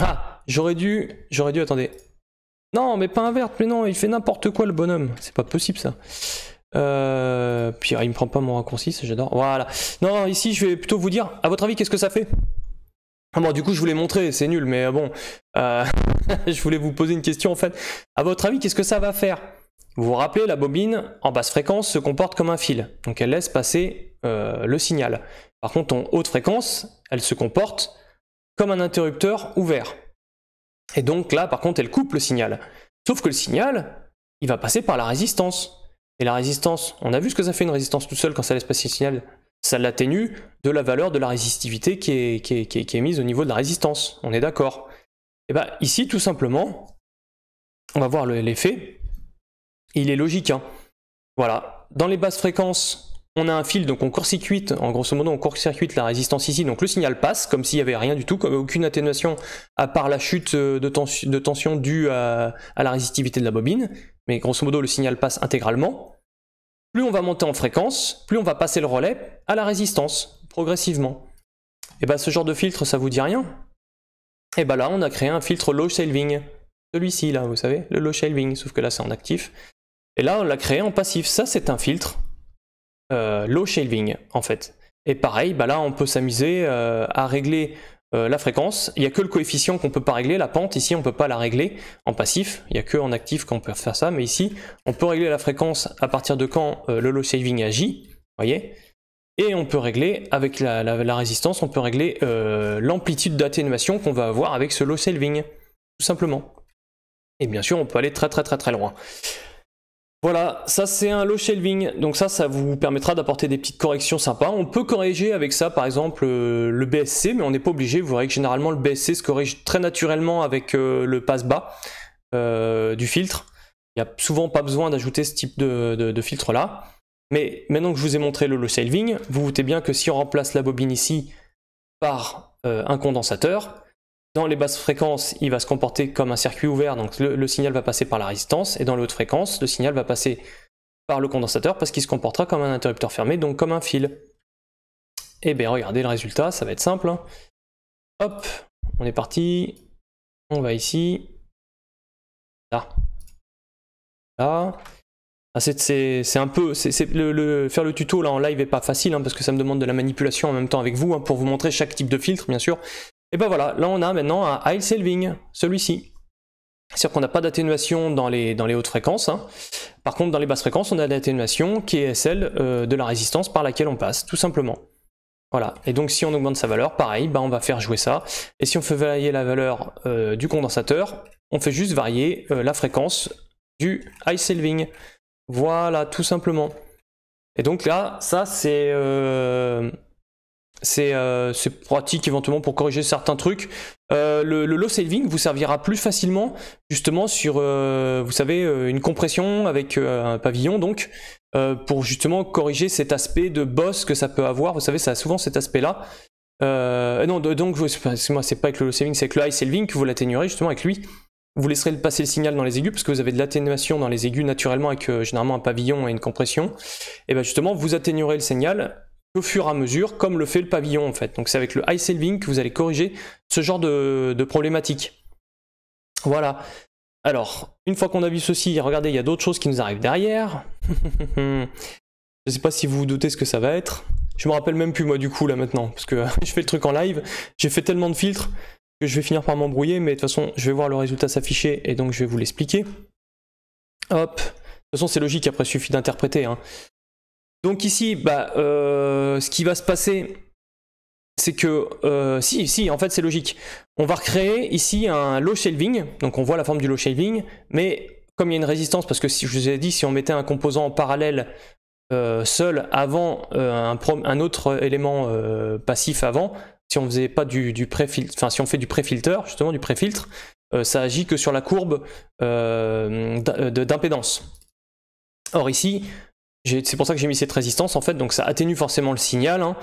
Ah, j'aurais dû, attendez. Non, mais pas inverte, mais non, il fait n'importe quoi le bonhomme. C'est pas possible ça. Puis il me prend pas mon raccourci, ça j'adore. Voilà. Non, ici je vais plutôt vous dire, à votre avis, qu'est-ce que ça fait? Ah bon, du coup, je vous l'ai montré, c'est nul, mais bon, je voulais vous poser une question en fait. À votre avis, qu'est-ce que ça va faire? Vous vous rappelez, la bobine en basse fréquence se comporte comme un fil, donc elle laisse passer le signal. Par contre, en haute fréquence, elle se comporte comme un interrupteur ouvert. Et donc là, par contre, elle coupe le signal. Sauf que le signal, il va passer par la résistance. Et la résistance, on a vu ce que ça fait une résistance toute seule quand ça laisse passer le signal. Ça l'atténue de la valeur de la résistivité qui est mise au niveau de la résistance. On est d'accord. Et bien ici, tout simplement, on va voir l'effet. Il est logique. Hein. Voilà. Dans les basses fréquences, on a un fil, donc on court-circuite, en grosso modo, on court-circuite la résistance ici. Donc le signal passe, comme s'il n'y avait rien du tout, comme aucune atténuation, à part la chute de tension due à la résistivité de la bobine. Mais grosso modo, le signal passe intégralement. Plus on va monter en fréquence, plus on va passer le relais à la résistance, progressivement. Et bien ce genre de filtre, ça vous dit rien? Et bien là, on a créé un filtre low shelving. Celui-ci, là, vous savez, le low shelving, sauf que là, c'est en actif. Et là, on l'a créé en passif. Ça, c'est un filtre low shelving, en fait. Et pareil, ben là, on peut s'amuser à régler la fréquence. Il n'y a que le coefficient qu'on ne peut pas régler. La pente, ici, on ne peut pas la régler en passif. Il n'y a que en actif qu'on peut faire ça. Mais ici, on peut régler la fréquence à partir de quand le low shelving agit. Vous voyez? Et on peut régler, avec la résistance, on peut régler l'amplitude d'atténuation qu'on va avoir avec ce low shelving. Tout simplement. Et bien sûr, on peut aller très loin. Voilà, ça c'est un low shelving, donc ça vous permettra d'apporter des petites corrections sympas. On peut corriger avec ça par exemple le BSC, mais on n'est pas obligé. Vous verrez que généralement le BSC se corrige très naturellement avec le passe bas du filtre. Il n'y a souvent pas besoin d'ajouter ce type de filtre là. Mais maintenant que je vous ai montré le low shelving, vous vous doutez bien que si on remplace la bobine ici par un condensateur, dans les basses fréquences, il va se comporter comme un circuit ouvert, donc le signal va passer par la résistance, et dans les hautes fréquences, le signal va passer par le condensateur parce qu'il se comportera comme un interrupteur fermé, donc comme un fil. Et bien regardez le résultat, ça va être simple. Hein. Hop, on est parti, on va ici, là, là. Ah, c'est un peu, faire le tuto là en live est pas facile hein, parce que ça me demande de la manipulation en même temps avec vous hein, pour vous montrer chaque type de filtre bien sûr. Et ben voilà, là on a maintenant un high shelving, celui-ci. C'est-à-dire qu'on n'a pas d'atténuation dans les hautes fréquences. Hein. Par contre, dans les basses fréquences, on a l'atténuation qui est celle de la résistance par laquelle on passe, tout simplement. Voilà, et donc si on augmente sa valeur, pareil, on va faire jouer ça. Et si on fait varier la valeur du condensateur, on fait juste varier la fréquence du high shelving. Voilà, tout simplement. Et donc là, ça c'est pratique éventuellement pour corriger certains trucs. Le low shelving vous servira plus facilement justement sur, vous savez, une compression avec un pavillon donc, pour justement corriger cet aspect de boss que ça peut avoir. Vous savez, ça a souvent cet aspect-là. Non, donc c'est pas avec le low shelving, c'est avec le high shelving que vous l'atténuerez justement avec lui. Vous laisserez passer le signal dans les aigus parce que vous avez de l'atténuation dans les aigus naturellement avec généralement un pavillon et une compression. Et bien justement, vous atténuerez le signal au fur et à mesure, comme le fait le pavillon en fait. Donc c'est avec le high shelving que vous allez corriger ce genre de problématique. Voilà. Alors, une fois qu'on a vu ceci, regardez, il y a d'autres choses qui nous arrivent derrière. Je ne sais pas si vous vous doutez ce que ça va être. Je me rappelle même plus moi du coup là maintenant, parce que je fais le truc en live, j'ai fait tellement de filtres que je vais finir par m'embrouiller, mais de toute façon je vais voir le résultat s'afficher et donc je vais vous l'expliquer. Hop, de toute façon c'est logique, après il suffit d'interpréter. Hein. Donc ici, ce qui va se passer, c'est que, si, en fait c'est logique. On va recréer ici un low shelving, donc on voit la forme du low shelving, mais comme il y a une résistance, parce que si je vous ai dit, si on mettait un composant en parallèle seul avant un autre élément passif avant, si on faisait pas du pré-filtre, enfin si on fait du pré-filter, justement du pré-filtre, ça agit que sur la courbe d'impédance. Or ici, c'est pour ça que j'ai mis cette résistance en fait, donc ça atténue forcément le signal, hein,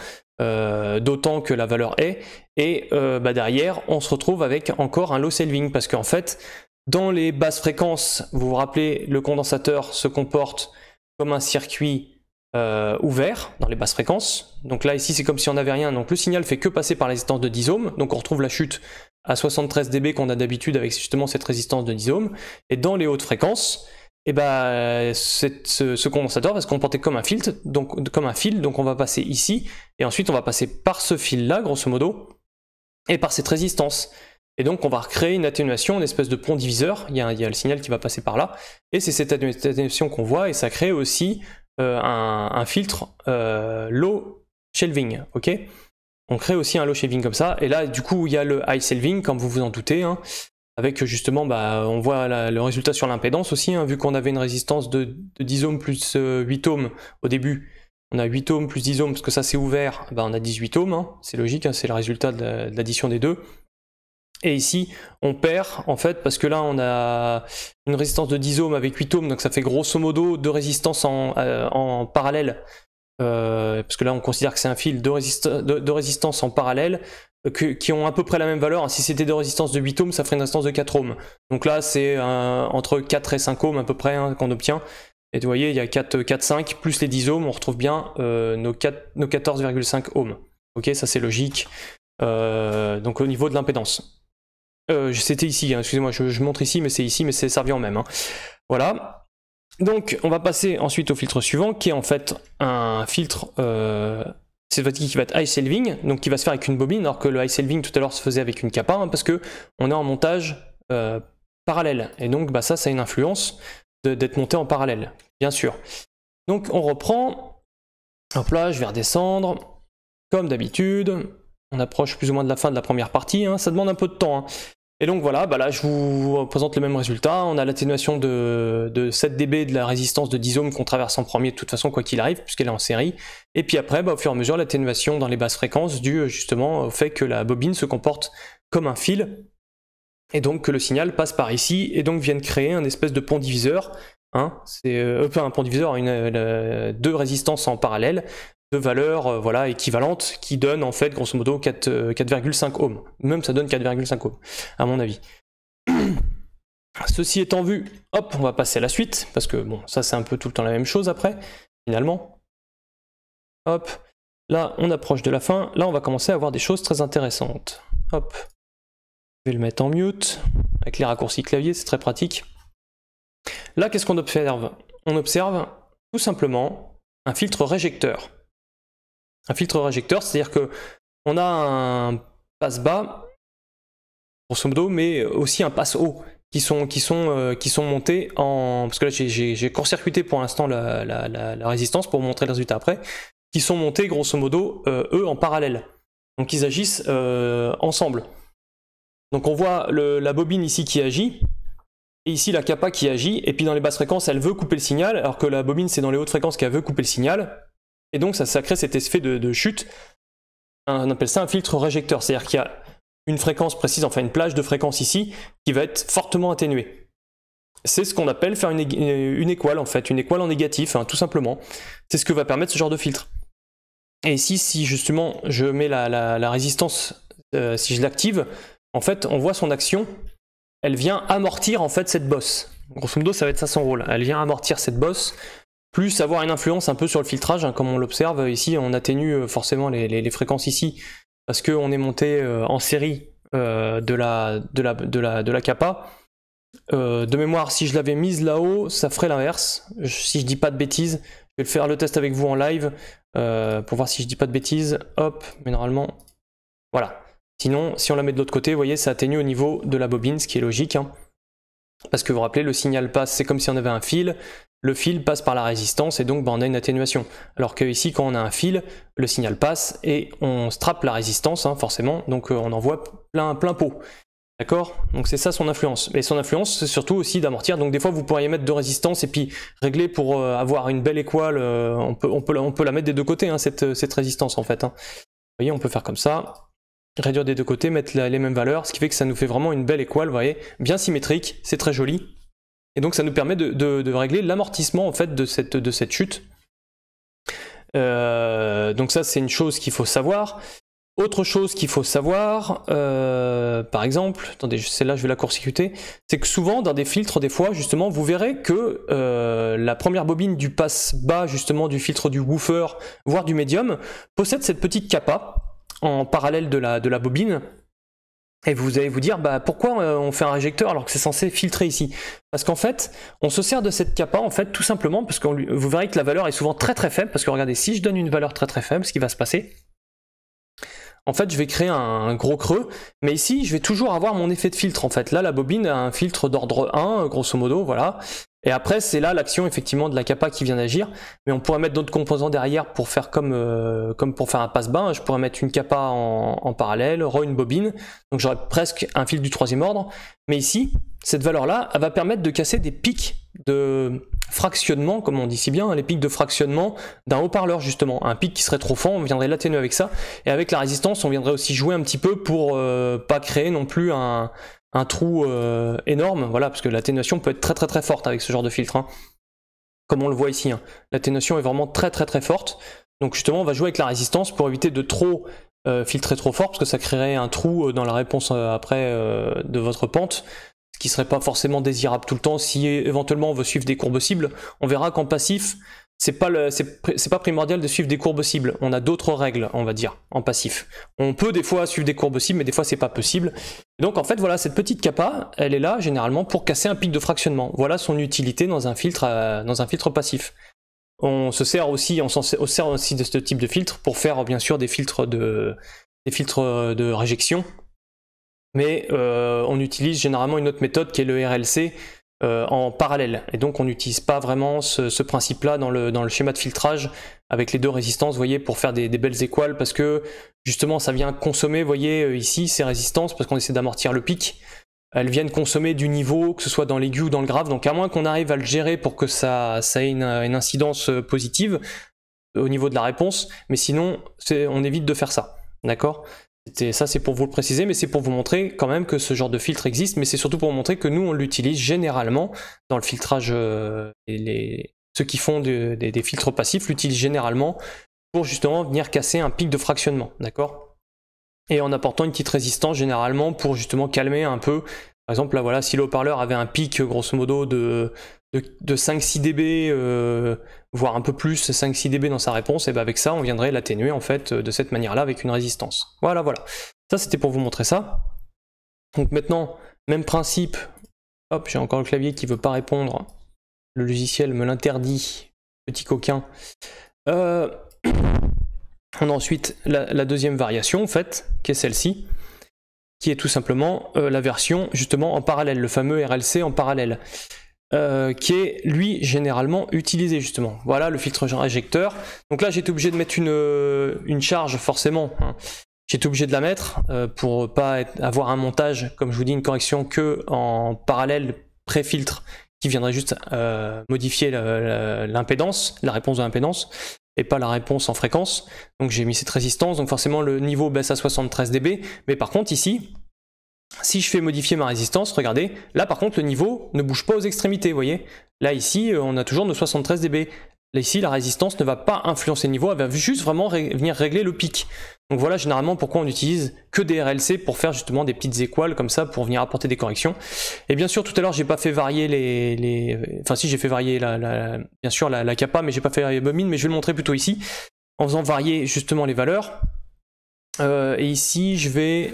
d'autant que la valeur est, et derrière on se retrouve avec encore un low shelving, parce qu'en fait, dans les basses fréquences, vous vous rappelez, le condensateur se comporte comme un circuit ouvert dans les basses fréquences. Donc là ici c'est comme si on n'avait rien, donc le signal fait que passer par la résistance de 10 ohms, donc on retrouve la chute à 73 dB qu'on a d'habitude avec justement cette résistance de 10 ohms, et dans les hautes fréquences, et ce condensateur va se comporter comme un filtre, donc comme un fil, donc on va passer ici, et ensuite on va passer par ce fil là grosso modo, et par cette résistance. Et donc on va recréer une atténuation, une espèce de pont diviseur, il y a le signal qui va passer par là, et c'est cette atténuation qu'on voit, et ça crée aussi un filtre low shelving, ok. On crée aussi un low shelving comme ça, et là du coup il y a le high shelving, comme vous vous en doutez, hein, avec justement, on voit le résultat sur l'impédance aussi, hein, vu qu'on avait une résistance de 10 ohms plus 8 ohms au début, on a 8 ohms plus 10 ohms, parce que ça c'est ouvert, on a 18 ohms, hein, c'est logique, hein, c'est le résultat de l'addition des deux. Et ici, on perd, en fait, parce que là, on a une résistance de 10 ohms avec 8 ohms, donc ça fait grosso modo deux résistances en parallèle, parce que là, on considère que c'est un fil de résistance en parallèle, qui ont à peu près la même valeur. Si c'était deux résistances de 8 ohms, ça ferait une résistance de 4 ohms. Donc là, c'est entre 4 et 5 ohms à peu près hein, qu'on obtient. Et vous voyez, il y a 4,5 plus les 10 ohms, on retrouve bien nos 14,5 ohms. Ok, ça c'est logique. Donc au niveau de l'impédance. C'était ici, hein, excusez-moi, je montre ici, mais c'est ici, mais c'est servi en même. Hein. Voilà. Donc, on va passer ensuite au filtre suivant, qui est en fait un filtre, cette fois-ci qui va être high shelving, donc qui va se faire avec une bobine, alors que le high shelving tout à l'heure se faisait avec une capa, hein, parce que on est en montage parallèle. Et donc, ça a une influence d'être monté en parallèle, bien sûr. Donc, on reprend. Hop là, je vais redescendre, comme d'habitude. On approche plus ou moins de la fin de la première partie, hein. Ça demande un peu de temps. Hein. Et donc voilà, bah là je vous présente le même résultat. On a l'atténuation de 7 dB de la résistance de 10 ohms qu'on traverse en premier de toute façon quoi qu'il arrive puisqu'elle est en série. Et puis après, bah, au fur et à mesure, l'atténuation dans les basses fréquences due justement au fait que la bobine se comporte comme un fil et donc que le signal passe par ici et donc vienne créer un espèce de pont diviseur. Hein, c'est pas un pont diviseur, deux résistances en parallèle de valeurs voilà, équivalentes qui donnent en fait grosso modo 4,5 ohms. Même ça donne 4,5 ohms à mon avis. Ceci étant vu, hop, on va passer à la suite parce que bon, ça c'est un peu tout le temps la même chose après, finalement. Hop, là on approche de la fin, là on va commencer à avoir des choses très intéressantes. Hop, je vais le mettre en mute avec les raccourcis clavier, c'est très pratique. Là qu'est-ce qu'on observe? On observe tout simplement un filtre réjecteur. Un filtre réjecteur, c'est-à-dire que on a un passe bas, grosso modo, mais aussi un passe haut, qui sont montés en... Parce que là, j'ai court-circuité pour l'instant la résistance pour vous montrer le résultat après, qui sont montés, grosso modo, eux, en parallèle. Donc ils agissent ensemble. Donc on voit la bobine ici qui agit, et ici la capa qui agit, et puis dans les basses fréquences, elle veut couper le signal, alors que la bobine, c'est dans les hautes fréquences qu'elle veut couper le signal. Et donc ça crée cet effet de chute, on appelle ça un filtre réjecteur, c'est-à-dire qu'il y a une fréquence précise, enfin une plage de fréquence ici, qui va être fortement atténuée. C'est ce qu'on appelle faire une équale en fait, une équale en négatif, hein, tout simplement. C'est ce que va permettre ce genre de filtre. Et ici, si justement je mets la résistance, si je l'active, en fait on voit son action, elle vient amortir en fait cette bosse. Grosso modo ça va être ça son rôle, elle vient amortir cette bosse, plus avoir une influence un peu sur le filtrage, hein, comme on l'observe ici, on atténue forcément les fréquences ici, parce qu'on est monté en série de la capa. De mémoire, si je l'avais mise là-haut, ça ferait l'inverse, si je dis pas de bêtises. Je vais faire le test avec vous en live, pour voir si je dis pas de bêtises, hop, mais normalement, voilà. Sinon, si on la met de l'autre côté, vous voyez, ça atténue au niveau de la bobine, ce qui est logique, hein. Parce que vous vous rappelez, le signal passe, c'est comme si on avait un fil, le fil passe par la résistance et donc on a une atténuation. Alors que ici, quand on a un fil, le signal passe et on strappe la résistance, hein, forcément, donc on envoie plein pot. D'accord? Donc c'est ça son influence. Et son influence, c'est surtout aussi d'amortir. Donc des fois, vous pourriez mettre deux résistances et puis régler pour avoir une belle équale. On peut la mettre des deux côtés, hein, cette résistance en fait. Hein. Vous voyez, on peut faire comme ça. Réduire des deux côtés, mettre les mêmes valeurs, ce qui fait que ça nous fait vraiment une belle équale, vous voyez, bien symétrique, c'est très joli. Et donc ça nous permet de régler l'amortissement en fait de cette chute. Donc ça c'est une chose qu'il faut savoir. Autre chose qu'il faut savoir, par exemple, attendez, celle-là je vais la court-circuiter, c'est que souvent dans des filtres, des fois justement, vous verrez que la première bobine du passe bas justement du filtre du woofer, voire du médium, possède cette petite capa en parallèle de la bobine, et vous allez vous dire bah, pourquoi on fait un réjecteur alors que c'est censé filtrer ici? Parce qu'en fait on se sert de cette capa en fait tout simplement parce que vous verrez que la valeur est souvent très faible, parce que regardez, si je donne une valeur très faible, ce qui va se passer, en fait je vais créer un gros creux, mais ici je vais toujours avoir mon effet de filtre en fait. Là la bobine a un filtre d'ordre 1 grosso modo, voilà. Et après c'est là l'action effectivement de la capa qui vient d'agir, mais on pourrait mettre d'autres composants derrière pour faire comme pour faire un passe-bas. Je pourrais mettre une capa en parallèle, une bobine, donc j'aurais presque un fil du troisième ordre. Mais ici, cette valeur-là, elle va permettre de casser des pics de fractionnement, comme on dit si bien, les pics de fractionnement d'un haut-parleur justement. Un pic qui serait trop fort, on viendrait l'atténuer avec ça, et avec la résistance, on viendrait aussi jouer un petit peu pour pas créer non plus un trou énorme, voilà, parce que l'atténuation peut être très forte avec ce genre de filtre, hein. Comme on le voit ici, hein. L'atténuation est vraiment très forte, donc justement on va jouer avec la résistance pour éviter de trop filtrer trop fort, parce que ça créerait un trou dans la réponse après de votre pente, ce qui serait pas forcément désirable tout le temps. Si éventuellement on veut suivre des courbes cibles, on verra qu'en passif, c'est pas primordial de suivre des courbes cibles. On a d'autres règles, on va dire, en passif. On peut des fois suivre des courbes cibles, mais des fois c'est pas possible. Et donc en fait, voilà, cette petite capa, elle est là généralement pour casser un pic de fractionnement. Voilà son utilité dans un filtre passif. On se sert aussi, de ce type de filtre pour faire bien sûr des filtres de réjection. Mais on utilise généralement une autre méthode qui est le RLC en parallèle, et donc on n'utilise pas vraiment ce principe-là dans le schéma de filtrage avec les deux résistances, vous voyez, pour faire des belles équales, parce que justement ça vient consommer, vous voyez ici, ces résistances, parce qu'on essaie d'amortir le pic. elles viennent consommer du niveau, que ce soit dans l'aigu ou dans le grave. Donc à moins qu'on arrive à le gérer pour que ça ait une incidence positive au niveau de la réponse, mais sinon on évite de faire ça, d'accord? Ça c'est pour vous le préciser, mais c'est pour vous montrer quand même que ce genre de filtre existe, mais c'est surtout pour vous montrer que nous on l'utilise généralement dans le filtrage, ceux qui font des filtres passifs l'utilisent généralement pour justement venir casser un pic de fractionnement, d'accord? Et en apportant une petite résistance généralement pour justement calmer un peu. Par exemple là voilà, si le haut-parleur avait un pic grosso modo de 5-6 dB, voire un peu plus, 5-6 dB dans sa réponse, et bien avec ça on viendrait l'atténuer en fait de cette manière là avec une résistance. Voilà, ça c'était pour vous montrer ça. Donc maintenant, même principe, hop, j'ai encore le clavier qui veut pas répondre, le logiciel me l'interdit, petit coquin. On a ensuite la deuxième variation en fait, qui est celle-ci, qui est tout simplement la version justement en parallèle, le fameux RLC en parallèle. Qui est lui généralement utilisé justement. Voilà le filtre réjecteur. Donc là j'étais obligé de mettre une charge forcément, hein. J'étais obligé de la mettre pour pas avoir un montage, comme je vous dis, une correction que en parallèle pré-filtre qui viendrait juste modifier l'impédance, la réponse de l'impédance, et pas la réponse en fréquence. Donc j'ai mis cette résistance, donc forcément le niveau baisse à 73 dB, mais par contre ici, si je fais modifier ma résistance, regardez, là par contre le niveau ne bouge pas aux extrémités, vous voyez. Là ici, on a toujours nos 73 dB. Là ici, la résistance ne va pas influencer le niveau, elle va juste vraiment venir régler le pic. Donc voilà généralement pourquoi on n'utilise que des RLC pour faire justement des petites équales comme ça, pour venir apporter des corrections. Et bien sûr, tout à l'heure, j'ai pas fait varier Enfin si, j'ai fait varier bien sûr la kappa, mais j'ai pas fait varier la bobine, mais je vais le montrer plutôt ici, en faisant varier justement les valeurs. Et ici, je vais...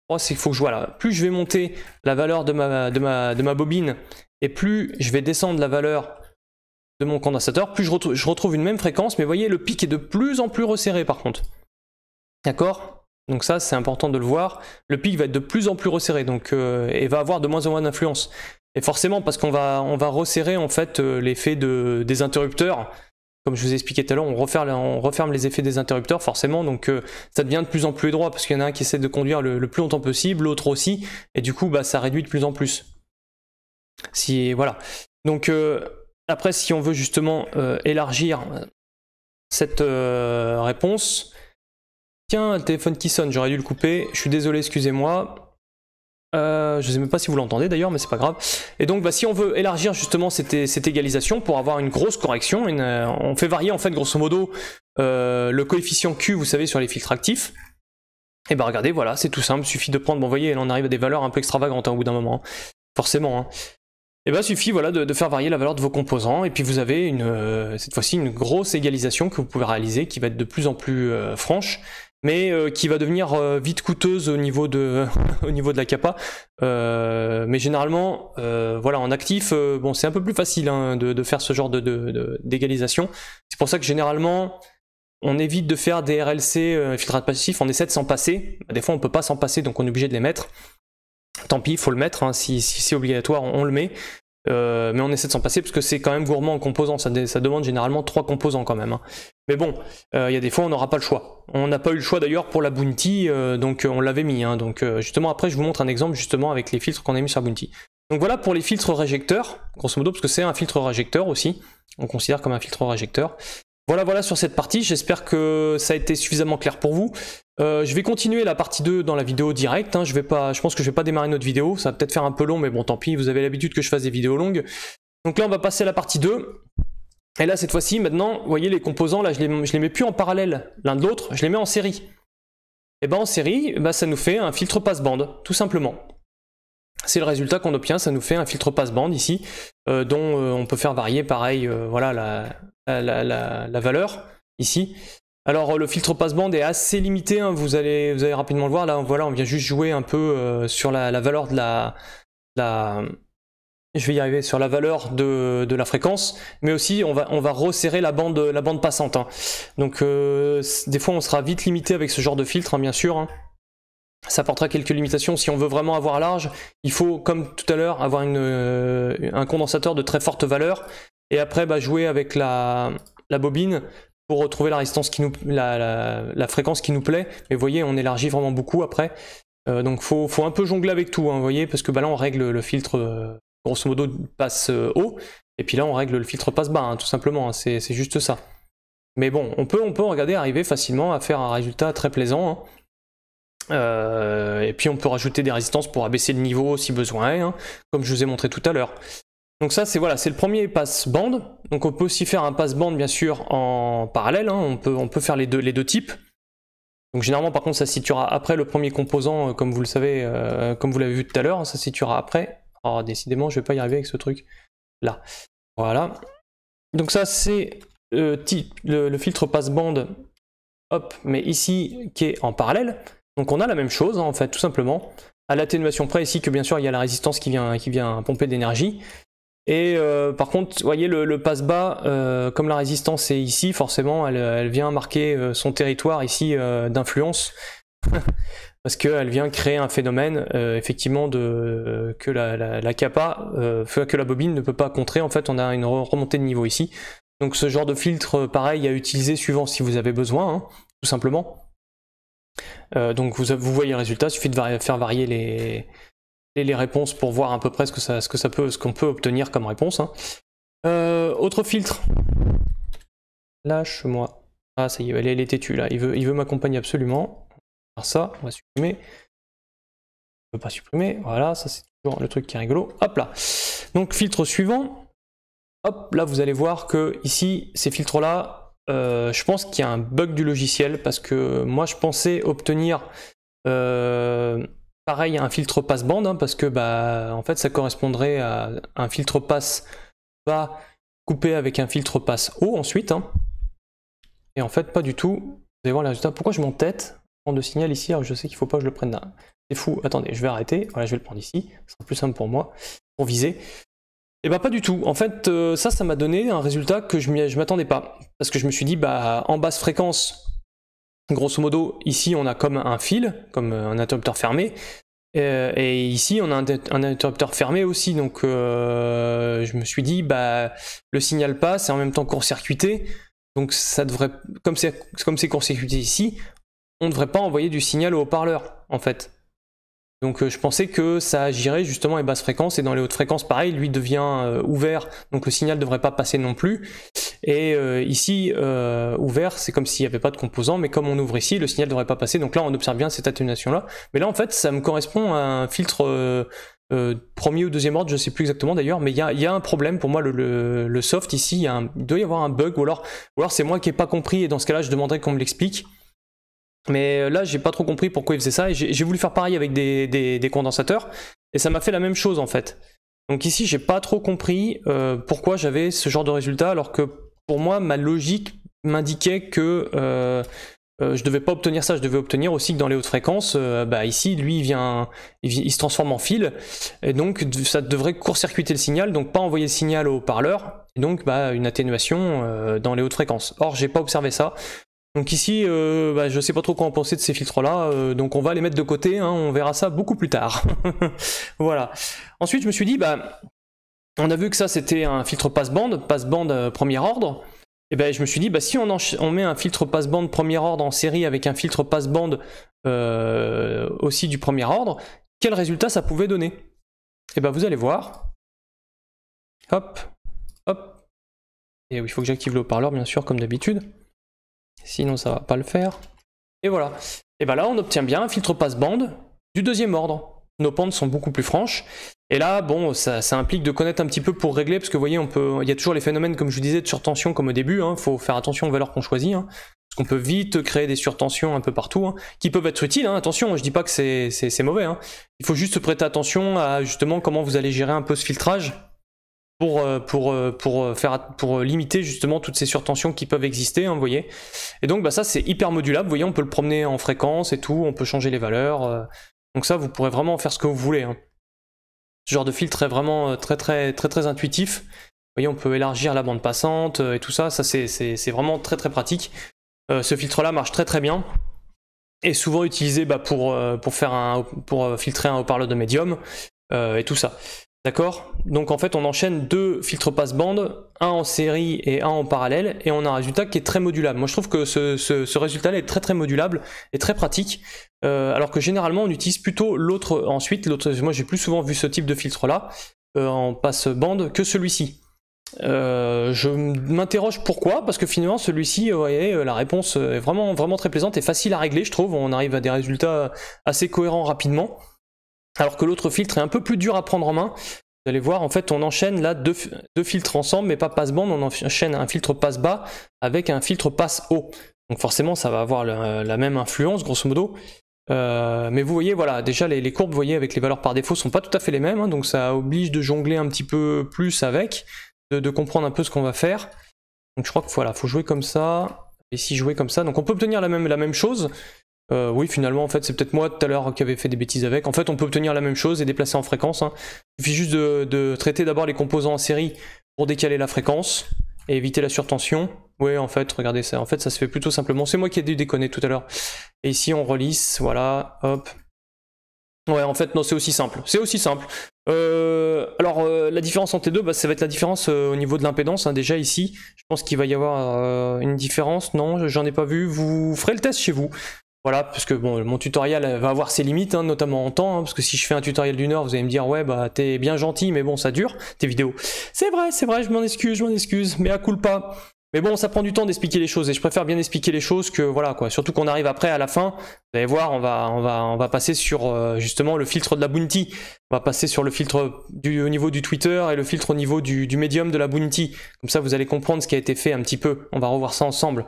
Oh, c'est qu'il faut que je vois là. Plus je vais monter la valeur de ma bobine et plus je vais descendre la valeur de mon condensateur, plus je retrouve une même fréquence, mais vous voyez, le pic est de plus en plus resserré par contre. D'accord? Donc ça, c'est important de le voir. Le pic va être de plus en plus resserré, donc, et va avoir de moins en moins d'influence. Et forcément, parce qu'on va resserrer en fait l'effet des interrupteurs. Comme je vous ai expliqué tout à l'heure, on referme les effets des interrupteurs forcément, donc ça devient de plus en plus étroit parce qu'il y en a un qui essaie de conduire le plus longtemps possible, l'autre aussi, et du coup bah, ça réduit de plus en plus. Voilà. Donc après, si on veut justement élargir cette réponse, tiens, un téléphone qui sonne, j'aurais dû le couper, je suis désolé, excusez-moi. Je ne sais même pas si vous l'entendez d'ailleurs, mais c'est pas grave. Et donc bah, si on veut élargir justement cette égalisation pour avoir une grosse correction, on fait varier en fait grosso modo le coefficient Q, vous savez, sur les filtres actifs. Et bah regardez, voilà, c'est tout simple, il suffit de prendre, bon vous voyez, là on arrive à des valeurs un peu extravagantes au bout d'un moment, hein, forcément. Hein. Et bah suffit voilà, de faire varier la valeur de vos composants, et puis vous avez cette fois-ci une grosse égalisation que vous pouvez réaliser, qui va être de plus en plus franche, mais qui va devenir vite coûteuse au niveau de la kappa. Mais généralement, voilà, en actif, bon, c'est un peu plus facile hein, de faire ce genre d'égalisation. C'est pour ça que généralement, on évite de faire des RLC filtrage passif, on essaie de s'en passer. Des fois, on peut pas s'en passer, donc on est obligé de les mettre. Tant pis, il faut le mettre, hein, si c'est obligatoire, on le met. Mais on essaie de s'en passer parce que c'est quand même gourmand en composants, ça demande généralement 3 composants quand même. Hein. Mais bon, il y a des fois on n'aura pas le choix. On n'a pas eu le choix d'ailleurs pour la Bounty, donc on l'avait mis. Hein, donc justement après je vous montre un exemple justement avec les filtres qu'on a mis sur Bounty. Donc voilà pour les filtres réjecteurs, grosso modo, parce que c'est un filtre réjecteur aussi, on considère comme un filtre réjecteur. Voilà sur cette partie, j'espère que ça a été suffisamment clair pour vous. Je vais continuer la partie 2 dans la vidéo directe, hein. Je pense que je vais pas démarrer notre vidéo, ça va peut-être faire un peu long, mais bon tant pis, vous avez l'habitude que je fasse des vidéos longues. Donc là on va passer à la partie 2. Et là cette fois-ci, maintenant, vous voyez les composants, là je les mets plus en parallèle l'un de l'autre, je les mets en série. Et ben en série, ça nous fait un filtre passe-bande, tout simplement. C'est le résultat qu'on obtient, ça nous fait un filtre passe-bande ici, dont on peut faire varier pareil, voilà la valeur ici. Alors le filtre passe-bande est assez limité, hein, vous allez rapidement le voir, là voilà, on vient juste jouer un peu sur la valeur de je vais y arriver, sur la valeur de la fréquence, mais aussi on va resserrer la bande passante. Hein. Donc des fois on sera vite limité avec ce genre de filtre, hein, bien sûr. Hein. Ça apportera quelques limitations. Si on veut vraiment avoir large, il faut, comme tout à l'heure, avoir un condensateur de très forte valeur, et après jouer avec la bobine pour retrouver la résistance la fréquence qui nous plaît. Mais vous voyez, on élargit vraiment beaucoup après. Donc faut un peu jongler avec tout, hein, vous voyez, parce que bah, là on règle le filtre grosso modo passe haut, et puis là on règle le filtre passe bas, hein, tout simplement, hein, c'est juste ça. Mais bon, on peut regarder arriver facilement à faire un résultat très plaisant, hein. Et puis on peut rajouter des résistances pour abaisser le niveau si besoin est, hein, comme je vous ai montré tout à l'heure. Donc ça c'est voilà, c'est le premier passe-bande. Donc on peut aussi faire un passe-bande bien sûr en parallèle, hein, on peut faire les deux types. Donc généralement par contre ça se situera après le premier composant, comme vous le savez, comme vous l'avez vu tout à l'heure, ça se situera après. Oh décidément je vais pas y arriver avec ce truc là. Voilà. Donc ça c'est le filtre passe-bande, hop, mais ici qui est en parallèle. Donc on a la même chose hein, en fait tout simplement. À l'atténuation près ici que bien sûr il y a la résistance qui vient pomper d'énergie. Et par contre, vous voyez le passe bas, comme la résistance est ici, forcément, elle vient marquer son territoire ici d'influence, parce qu'elle vient créer un phénomène, effectivement, que la capa, que la bobine ne peut pas contrer. En fait, on a une remontée de niveau ici. Donc ce genre de filtre, pareil, à utiliser suivant si vous avez besoin, hein, tout simplement. Donc vous voyez le résultat, il suffit de faire varier les réponses pour voir à peu près ce qu'on peut obtenir comme réponse. Hein. Autre filtre. Lâche-moi. Ah ça y est, elle est têtue là. Il veut m'accompagner absolument. On va faire ça, on va supprimer. On ne peut pas supprimer. Voilà, ça c'est toujours le truc qui est rigolo. Hop là. Donc filtre suivant. Hop, là vous allez voir que ici, ces filtres là, je pense qu'il y a un bug du logiciel parce que moi je pensais obtenir pareil un filtre passe-bande, hein, parce que bah en fait ça correspondrait à un filtre passe bas coupé avec un filtre passe haut ensuite. Hein. Et en fait pas du tout. Vous allez voir les résultats. Pourquoi je m'entête prendre le signal ici alors je sais qu'il ne faut pas que je le prenne là. C'est fou. Attendez, je vais arrêter. Voilà, je vais le prendre ici. Ce sera plus simple pour moi pour viser. Et bah pas du tout. En fait ça m'a donné un résultat que je m'attendais pas. Parce que je me suis dit bah en basse fréquence, grosso modo, ici on a comme un fil, comme un interrupteur fermé, et ici on a un interrupteur fermé aussi, donc je me suis dit, bah le signal passe et en même temps court-circuité, donc ça devrait, comme c'est court-circuité ici, on ne devrait pas envoyer du signal au haut-parleur, en fait. Donc je pensais que ça agirait justement à basse fréquence, et dans les hautes fréquences pareil, lui devient ouvert, donc le signal ne devrait pas passer non plus. Et ici, ouvert, c'est comme s'il n'y avait pas de composant, mais comme on ouvre ici, le signal ne devrait pas passer, donc là on observe bien cette atténuation-là. Mais là en fait, ça me correspond à un filtre premier ou deuxième ordre, je ne sais plus exactement d'ailleurs, mais il y a un problème pour moi, le soft ici, il doit y avoir un bug, ou alors c'est moi qui n'ai pas compris, et dans ce cas-là je demanderais qu'on me l'explique. Mais là, j'ai pas trop compris pourquoi il faisait ça, et j'ai voulu faire pareil avec des condensateurs, et ça m'a fait la même chose en fait. Donc ici, j'ai pas trop compris pourquoi j'avais ce genre de résultat, alors que pour moi, ma logique m'indiquait que je devais pas obtenir ça, je devais obtenir aussi que dans les hautes fréquences, bah ici, lui, il se transforme en fil, et donc ça devrait court-circuiter le signal, donc pas envoyer le signal au haut-parleur, et donc bah, une atténuation dans les hautes fréquences. Or, j'ai pas observé ça. Donc ici, bah, je sais pas trop quoi en penser de ces filtres-là, donc on va les mettre de côté, hein, on verra ça beaucoup plus tard. Voilà. Ensuite, je me suis dit, bah, on a vu que ça c'était un filtre passe-bande premier ordre, et ben je me suis dit, bah, si on met un filtre passe-bande premier ordre en série avec un filtre passe-bande aussi du premier ordre, quel résultat ça pouvait donner? Et ben vous allez voir. Hop, hop. Et il faut que j'active le haut-parleur, bien sûr, comme d'habitude. Sinon ça va pas le faire. Et voilà. Et ben là on obtient bien un filtre passe-bande du deuxième ordre. Nos pentes sont beaucoup plus franches. Et là, bon, ça implique de connaître un petit peu pour régler, parce que vous voyez, il y a toujours les phénomènes, comme je vous disais, de surtension comme au début. Hein, faut faire attention aux valeurs qu'on choisit. Hein, parce qu'on peut vite créer des surtensions un peu partout, hein, qui peuvent être utiles. Hein, attention, je dis pas que c'est mauvais. Hein. Il faut juste prêter attention à justement comment vous allez gérer un peu ce filtrage. Pour limiter justement toutes ces surtensions qui peuvent exister, hein, vous voyez. Et donc bah, ça c'est hyper modulable, vous voyez, on peut le promener en fréquence et tout, on peut changer les valeurs, donc ça vous pourrez vraiment faire ce que vous voulez. Hein. Ce genre de filtre est vraiment très intuitif, vous voyez, on peut élargir la bande passante et tout ça, c'est vraiment très pratique. Ce filtre là marche très bien, et souvent utilisé bah, pour filtrer un haut-parleur de médium, et tout ça. D'accord? Donc en fait on enchaîne 2 filtres passe-bande, un en série et un en parallèle, et on a un résultat qui est très modulable. Moi je trouve que ce résultat-là est très modulable et très pratique, alors que généralement on utilise plutôt l'autre ensuite. Moi j'ai plus souvent vu ce type de filtre-là en passe-bande que celui-ci. Je m'interroge pourquoi, parce que finalement celui-ci, vous voyez, la réponse est vraiment très plaisante et facile à régler, je trouve. On arrive à des résultats assez cohérents rapidement. Alors que l'autre filtre est un peu plus dur à prendre en main. Vous allez voir, en fait, on enchaîne là deux filtres ensemble, mais pas passe-bande, on enchaîne un filtre passe-bas avec un filtre passe-haut. Donc forcément, ça va avoir la même influence, grosso modo. Mais vous voyez, voilà, déjà les courbes, vous voyez, avec les valeurs par défaut, sont pas tout à fait les mêmes, hein, donc ça oblige de jongler un petit peu plus avec, de comprendre un peu ce qu'on va faire. Donc je crois que voilà, faut jouer comme ça, et ici jouer comme ça. Donc on peut obtenir la même chose. Oui, finalement, en fait, c'est peut-être moi tout à l'heure qui avait fait des bêtises avec. En fait, on peut obtenir la même chose et déplacer en fréquence. Hein. Il suffit juste de traiter d'abord les composants en série pour décaler la fréquence et éviter la surtension. Oui, en fait, regardez ça. En fait, ça se fait plutôt simplement. C'est moi qui ai dû déconner tout à l'heure. Et ici, on relisse. Voilà, hop. Ouais, en fait, non, c'est aussi simple. C'est aussi simple. La différence entre les deux, bah, ça va être la différence au niveau de l'impédance. Hein. Déjà ici, je pense qu'il va y avoir une différence. Non, j'en ai pas vu. Vous ferez le test chez vous. Voilà, parce que bon, mon tutoriel va avoir ses limites, hein, notamment en temps, hein, parce que si je fais un tutoriel d'1 heure, vous allez me dire, ouais, bah t'es bien gentil, mais bon, ça dure, tes vidéos. C'est vrai, je m'en excuse, mais à culpa. Mais bon, ça prend du temps d'expliquer les choses, et je préfère bien expliquer les choses que, voilà, quoi. Surtout qu'on arrive après, à la fin, vous allez voir, on va passer sur, justement, le filtre de la bounty. On va passer sur le filtre au niveau du Twitter et le filtre au niveau du médium de la bounty. Comme ça, vous allez comprendre ce qui a été fait un petit peu. On va revoir ça ensemble.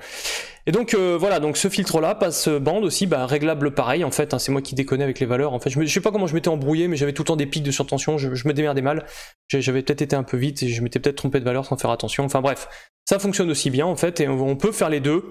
Et donc voilà, donc ce filtre-là, passe-bande aussi, bah, réglable pareil en fait, hein, c'est moi qui déconnais avec les valeurs. En fait, je sais pas comment je m'étais embrouillé, mais j'avais tout le temps des pics de surtension, je me démerdais mal. J'avais peut-être été un peu vite et je m'étais peut-être trompé de valeur sans faire attention. Enfin bref, ça fonctionne aussi bien en fait, et on peut faire les deux.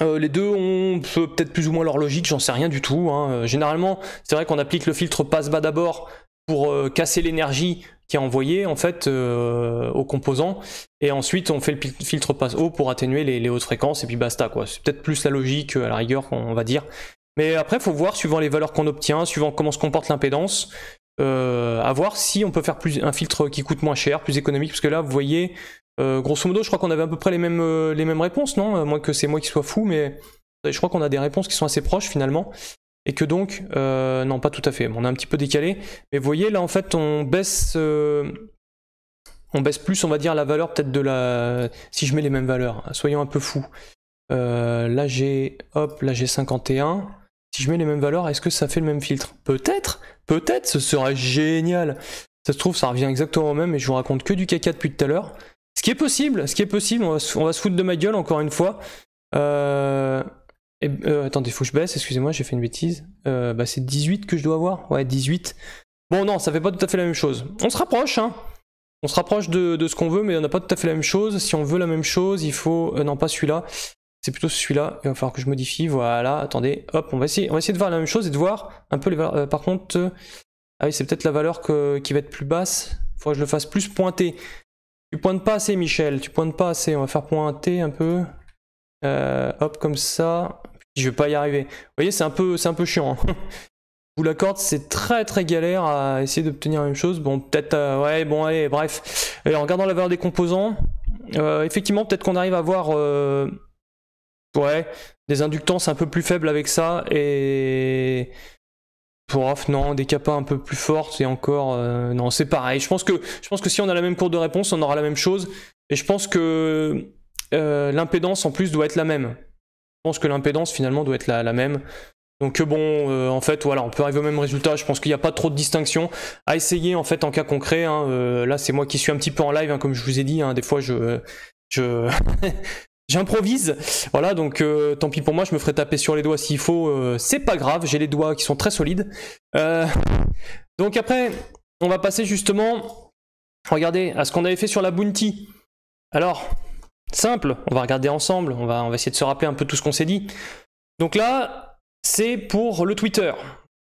Les deux ont peut-être plus ou moins leur logique, j'en sais rien du tout. Hein. Généralement, c'est vrai qu'on applique le filtre passe-bas d'abord pour casser l'énergie qui est envoyée en fait aux composants, et ensuite on fait le filtre passe-haut pour atténuer les hautes fréquences, et puis basta quoi. C'est peut-être plus la logique à la rigueur qu'on va dire. Mais après, il faut voir suivant les valeurs qu'on obtient, suivant comment se comporte l'impédance, à voir si on peut faire un filtre qui coûte moins cher, plus économique, parce que là vous voyez, grosso modo, je crois qu'on avait à peu près les mêmes réponses, non? À moins que c'est moi qui sois fou, mais je crois qu'on a des réponses qui sont assez proches finalement. Et que donc, non pas tout à fait, on a un petit peu décalé, mais vous voyez là en fait on baisse plus, on va dire, la valeur peut-être de la... Si je mets les mêmes valeurs, soyons un peu fous. Là j'ai 51, si je mets les mêmes valeurs, est-ce que ça fait le même filtre? Peut-être, ce serait génial. Ça se trouve ça revient exactement au même et je vous raconte que du caca depuis tout à l'heure. Ce qui est possible, on va se foutre de ma gueule encore une fois. Attendez, faut que je baisse, excusez-moi, j'ai fait une bêtise. Bah c'est 18 que je dois avoir, ouais 18. Bon non, ça fait pas tout à fait la même chose. On se rapproche, hein. On se rapproche de ce qu'on veut, mais on n'a pas tout à fait la même chose. Si on veut la même chose, il faut... non, pas celui-là. C'est plutôt celui-là. Il va falloir que je modifie, voilà, attendez. Hop, on va essayer de voir la même chose et de voir un peu les valeurs. Par contre... ah oui, c'est peut-être la valeur qui va être plus basse. Il faudra que je le fasse plus pointer. Tu pointes pas assez, Michel, tu pointes pas assez. On va faire pointer un peu. Hop, comme ça... Je vais pas y arriver. Vous voyez, c'est un peu chiant. Hein. Je vous l'accorde, c'est très galère à essayer d'obtenir la même chose. Bon, peut-être... ouais, bon, allez, bref. Et en regardant la valeur des composants, effectivement, peut-être qu'on arrive à avoir... ouais, des inductances un peu plus faibles avec ça. Et... Bref, non, des kappas un peu plus fortes et encore... non, c'est pareil. Je pense que si on a la même courbe de réponse, on aura la même chose. Et je pense que l'impédance, en plus, doit être la même. Je pense que l'impédance finalement doit être la même. Donc bon, en fait, voilà, on peut arriver au même résultat. Je pense qu'il n'y a pas trop de distinction à essayer en fait en cas concret. Hein. Là, c'est moi qui suis un petit peu en live, hein, comme je vous ai dit. Hein, des fois, j'improvise. Voilà, donc tant pis pour moi, je me ferai taper sur les doigts s'il faut. C'est pas grave, j'ai les doigts qui sont très solides. Donc après, on va passer justement, regardez, à ce qu'on avait fait sur la bounty. Alors... simple, on va regarder ensemble, on va essayer de se rappeler un peu tout ce qu'on s'est dit. Donc là, c'est pour le Twitter.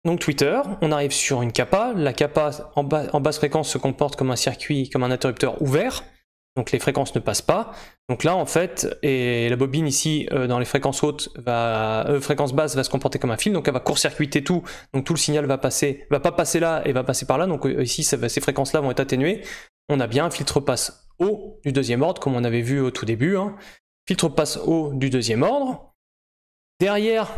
Donc Twitter, on arrive sur une kappa. La kappa en basse fréquence se comporte comme un circuit, comme un interrupteur ouvert. donc les fréquences ne passent pas. Donc là en fait, et la bobine ici dans les fréquences hautes, fréquence basse va se comporter comme un fil, donc elle va court-circuiter tout, donc tout le signal va pas passer là et va passer par là, donc ici ces fréquences là vont être atténuées. On a bien un filtre passe haut du deuxième ordre comme on avait vu au tout début, hein. Filtre passe haut du deuxième ordre. Derrière,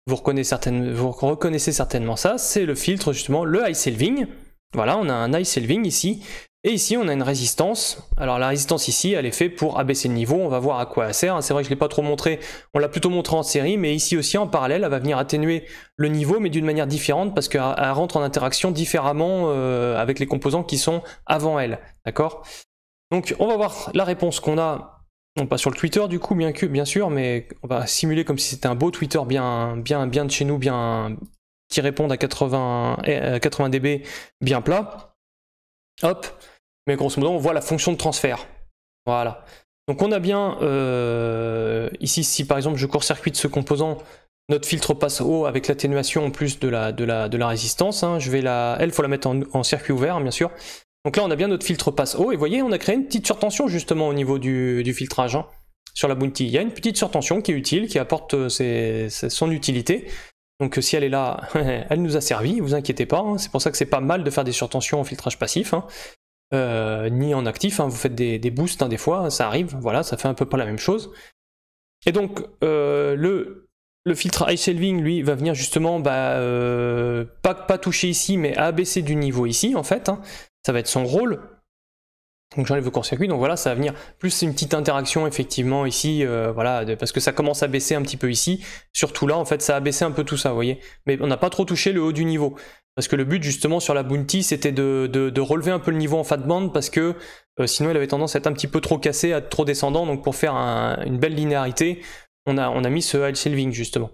vous reconnaissez certainement ça, c'est le filtre justement, le high shelving. Voilà, on a un high shelving ici. Et ici, on a une résistance. Alors la résistance ici, elle est faite pour abaisser le niveau. On va voir à quoi elle sert. C'est vrai que je ne l'ai pas trop montré. On l'a plutôt montré en série, mais ici aussi, en parallèle, elle va venir atténuer le niveau, mais d'une manière différente, parce qu'elle rentre en interaction différemment avec les composants qui sont avant elle. D'accord? Donc, on va voir la réponse qu'on a. Non pas sur le Twitter du coup, bien sûr, mais on va simuler comme si c'était un beau Twitter bien de chez nous, qui répond à 80 dB bien plat. Hop. Mais grosso modo, on voit la fonction de transfert. Voilà. Donc on a bien, ici, si par exemple je court-circuite ce composant, notre filtre passe haut avec l'atténuation en plus de la résistance. Hein. Elle, il faut la mettre en circuit ouvert, bien sûr. Donc là, on a bien notre filtre passe haut. Et vous voyez, on a créé une petite surtension justement au niveau du filtrage. Hein. Sur la Bounty, il y a une petite surtension qui est utile, qui apporte son utilité. Donc si elle est là, elle nous a servi, vous inquiétez pas. Hein. C'est pour ça que c'est pas mal de faire des surtensions en filtrage passif. Hein. Ni en actif, hein, vous faites des boosts hein, des fois, ça arrive, voilà, ça fait un peu pas la même chose. Et donc le filtre high shelving, lui, va venir justement pas toucher ici, mais abaisser du niveau ici, en fait. Hein. Ça va être son rôle. Donc j'enlève le court-circuit, donc voilà, ça va venir plus une petite interaction effectivement ici, voilà, parce que ça commence à baisser un petit peu ici. Surtout là, en fait, ça a baissé un peu tout ça, vous voyez. Mais on n'a pas trop touché le haut du niveau. Parce que le but justement sur la Bounty, c'était de relever un peu le niveau en fat band, parce que sinon elle avait tendance à être un petit peu trop cassée, à être trop descendant. Donc pour faire une belle linéarité, on a mis ce high shelving justement.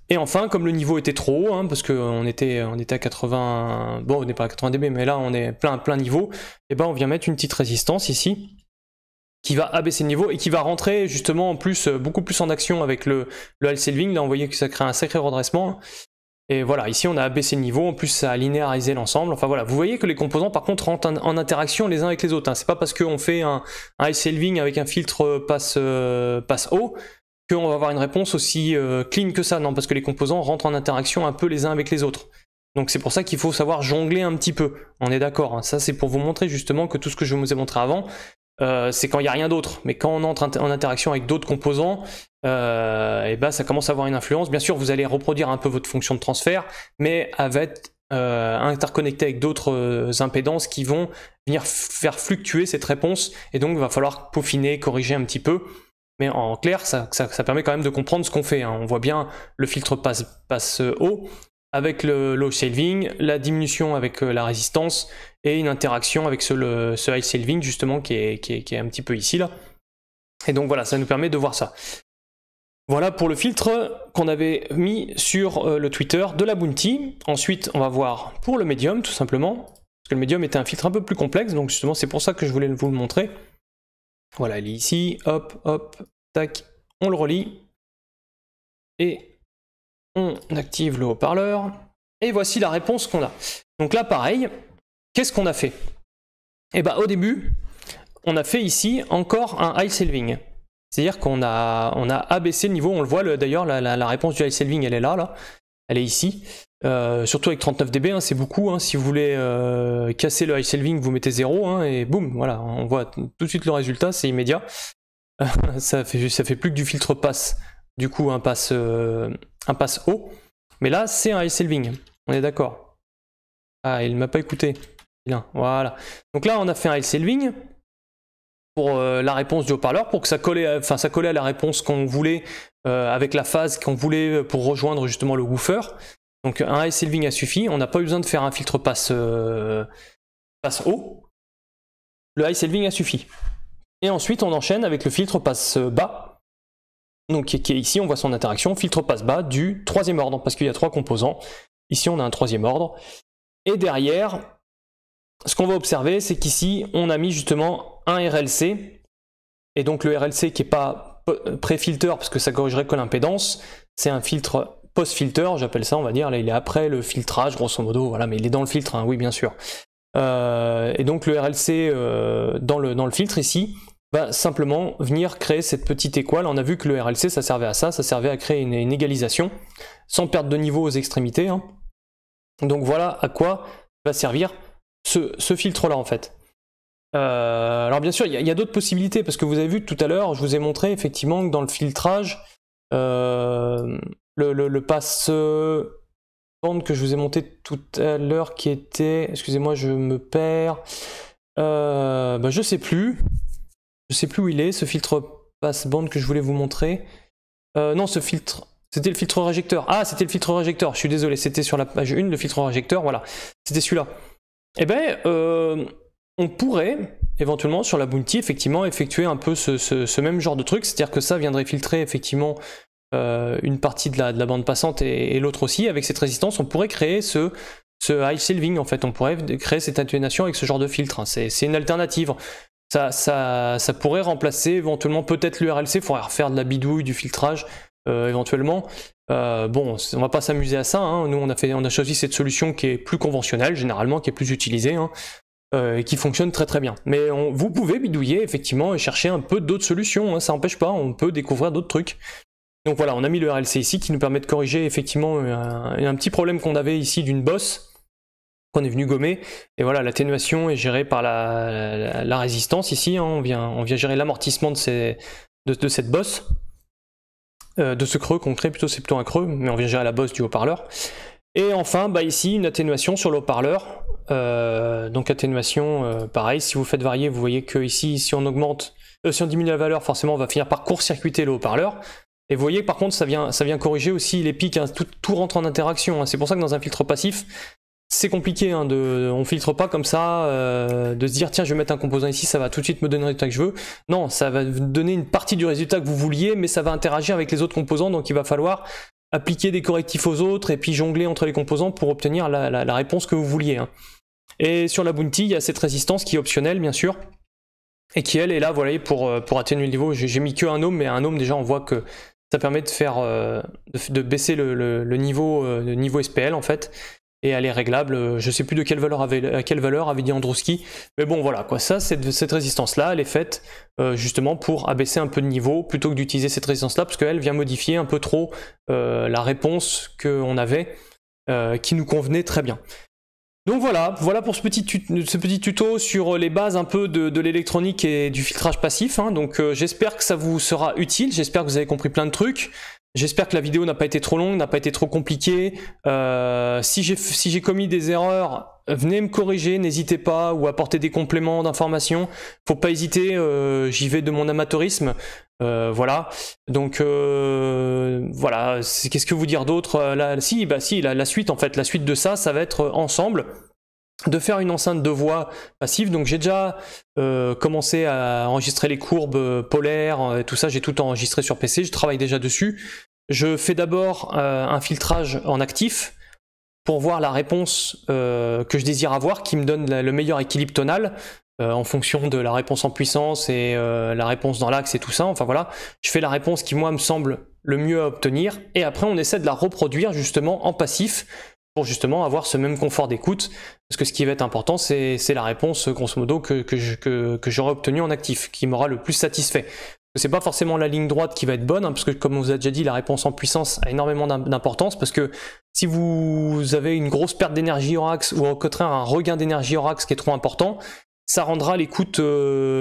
Et enfin, comme le niveau était trop haut, hein, parce qu'on était à 80, bon on n'est pas à 80 dB, mais là on est plein niveau, et ben on vient mettre une petite résistance ici, qui va abaisser le niveau et qui va rentrer justement en plus, beaucoup plus en action avec le high shelving. Là on voyait que ça crée un sacré redressement. Et voilà, ici on a abaissé le niveau, en plus ça a linéarisé l'ensemble. Enfin voilà, vous voyez que les composants par contre rentrent en interaction les uns avec les autres. Hein. C'est pas parce qu'on fait un high shelving avec un filtre passe haut qu'on va avoir une réponse aussi clean que ça. Non, parce que les composants rentrent en interaction un peu les uns avec les autres. Donc c'est pour ça qu'il faut savoir jongler un petit peu. On est d'accord, hein. Ça c'est pour vous montrer justement que tout ce que je vous ai montré avant, c'est quand il n'y a rien d'autre. Mais quand on entre en interaction avec d'autres composants, et ben ça commence à avoir une influence. Bien sûr, vous allez reproduire un peu votre fonction de transfert, mais avec interconnecté avec d'autres impédances qui vont venir faire fluctuer cette réponse. Et donc il va falloir peaufiner, corriger un petit peu. Mais en clair, ça permet quand même de comprendre ce qu'on fait. Hein. On voit bien le filtre passe haut avec le low shelving, la diminution avec la résistance et une interaction avec ce high shelving justement qui est un petit peu ici là. Et donc voilà, ça nous permet de voir ça. Voilà pour le filtre qu'on avait mis sur le Twitter de la Bounty. Ensuite, on va voir pour le médium tout simplement, parce que le médium était un filtre un peu plus complexe, donc justement c'est pour ça que je voulais vous le montrer. Voilà, il est ici, hop, hop, tac, on le relie, et on active le haut-parleur, et voici la réponse qu'on a. Donc là, pareil, qu'est-ce qu'on a fait? Eh bien, au début, on a fait ici encore un high shelving. C'est-à-dire qu'on a abaissé le niveau, on le voit d'ailleurs, la réponse du high shelving, elle est là, elle est ici. Surtout avec 39 dB, hein, c'est beaucoup. Hein. Si vous voulez casser le high shelving, vous mettez 0 hein, et boum, voilà, on voit tout de suite le résultat, c'est immédiat. ça fait plus que du filtre passe, du coup un passe haut. Mais là, c'est un high shelving, on est d'accord. Ah, il m'a pas écouté. Bien, voilà. Donc là, on a fait un high shelving pour la réponse du haut-parleur, pour que ça collait à la réponse qu'on voulait, avec la phase qu'on voulait pour rejoindre justement le woofer. Donc un high shelving a suffi, on n'a pas eu besoin de faire un filtre passe haut. Le high shelving a suffi. Et ensuite on enchaîne avec le filtre passe bas. Donc qui est ici, on voit son interaction, filtre passe bas du troisième ordre, parce qu'il y a 3 composants. Ici on a un troisième ordre. Et derrière, ce qu'on va observer, c'est qu'ici on a mis justement un RLC. Et donc le RLC qui n'est pas pré-filter, parce que ça corrigerait que l'impédance, c'est un filtre post-filter, j'appelle ça, on va dire. Là il est après le filtrage grosso modo, voilà, mais il est dans le filtre, hein, oui bien sûr. Et donc le RLC dans le filtre ici va simplement venir créer cette petite équale. On a vu que le RLC ça servait à ça servait à créer une égalisation sans perte de niveau aux extrémités, hein. Donc voilà à quoi va servir ce filtre là en fait. Alors bien sûr il y a d'autres possibilités, parce que vous avez vu tout à l'heure, je vous ai montré effectivement que dans le filtrage le passe bande que je vous ai monté tout à l'heure qui était, excusez-moi je me perds, je sais plus où il est, ce filtre passe bande que je voulais vous montrer. Non, ce filtre, c'était le filtre réjecteur. Ah, c'était le filtre réjecteur, je suis désolé, c'était sur la page 1, le filtre réjecteur, voilà, c'était celui-là. Eh ben, on pourrait éventuellement sur la Bounty effectivement effectuer un peu ce même genre de truc, c'est-à-dire que ça viendrait filtrer effectivement une partie de la bande passante et l'autre aussi. Avec cette résistance, on pourrait créer ce high shelving en fait, on pourrait créer cette atténuation avec ce genre de filtre, hein. C'est une alternative. Ça pourrait remplacer éventuellement peut-être l'URLC, il faudrait refaire de la bidouille, du filtrage éventuellement. Bon, on va pas s'amuser à ça, hein. Nous on a choisi cette solution qui est plus conventionnelle généralement, qui est plus utilisée, hein, et qui fonctionne très très bien. Mais vous pouvez bidouiller effectivement et chercher un peu d'autres solutions, hein, ça n'empêche pas, on peut découvrir d'autres trucs. Donc voilà, on a mis le RLC ici qui nous permet de corriger effectivement un petit problème qu'on avait ici d'une bosse qu'on est venu gommer, et voilà, l'atténuation est gérée par la résistance ici, hein. On vient gérer l'amortissement de cette bosse, de ce creux qu'on crée, plutôt c'est plutôt un creux, mais on vient gérer la bosse du haut-parleur. Et enfin ici une atténuation sur le haut-parleur, donc atténuation pareil, si vous faites varier, vous voyez que ici si on augmente, si on diminue la valeur, forcément on va finir par court-circuiter le haut-parleur. Et vous voyez par contre ça vient corriger aussi les pics, hein. Tout rentre en interaction, hein. C'est pour ça que dans un filtre passif c'est compliqué, hein, on filtre pas comme ça, de se dire tiens je vais mettre un composant ici, ça va tout de suite me donner le résultat que je veux. Non, ça va donner une partie du résultat que vous vouliez, mais ça va interagir avec les autres composants, donc il va falloir appliquer des correctifs aux autres et puis jongler entre les composants pour obtenir la réponse que vous vouliez, hein. Et sur la Bounty, il y a cette résistance qui est optionnelle bien sûr, et qui elle est là, voilà, pour atténuer le niveau. J'ai mis que un ohm, mais un ohm déjà on voit que ça permet de faire de baisser le niveau SPL en fait. Et elle est réglable, je sais plus de quelle valeur avait dit Androuski, mais bon voilà quoi, ça cette résistance là elle est faite justement pour abaisser un peu de niveau, plutôt que d'utiliser cette résistance là, parce qu'elle vient modifier un peu trop la réponse qu'on avait, qui nous convenait très bien. Donc voilà pour ce petit tuto sur les bases un peu de l'électronique et du filtrage passif, hein. Donc j'espère que ça vous sera utile, j'espère que vous avez compris plein de trucs. J'espère que la vidéo n'a pas été trop longue, n'a pas été trop compliquée. Si j'ai commis des erreurs, venez me corriger, n'hésitez pas, ou apporter des compléments d'informations. Faut pas hésiter, j'y vais de mon amateurisme. Voilà. Donc voilà. Qu'est-ce que vous dire d'autre? La suite en fait, la suite de ça va être ensemble de faire une enceinte de voix passive. Donc j'ai déjà commencé à enregistrer les courbes polaires, tout ça, j'ai tout enregistré sur PC, je travaille déjà dessus. Je fais d'abord un filtrage en actif pour voir la réponse que je désire avoir, qui me donne le meilleur équilibre tonal en fonction de la réponse en puissance et la réponse dans l'axe et tout ça. Enfin voilà, je fais la réponse qui moi me semble le mieux à obtenir, et après on essaie de la reproduire justement en passif pour justement avoir ce même confort d'écoute, parce que ce qui va être important c'est la réponse grosso modo que j'aurai obtenue en actif, qui m'aura le plus satisfait. C'est pas forcément la ligne droite qui va être bonne, hein, parce que comme on vous a déjà dit, la réponse en puissance a énormément d'importance, parce que si vous avez une grosse perte d'énergie hors axe, ou au contraire un regain d'énergie hors axe qui est trop important, ça rendra l'écoute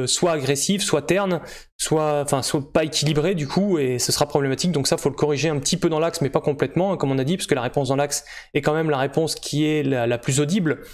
soit agressive, soit terne, soit pas équilibrée du coup, et ce sera problématique. Donc ça, faut le corriger un petit peu dans l'axe, mais pas complètement, hein, comme on a dit, parce que la réponse dans l'axe est quand même la réponse qui est la plus audible,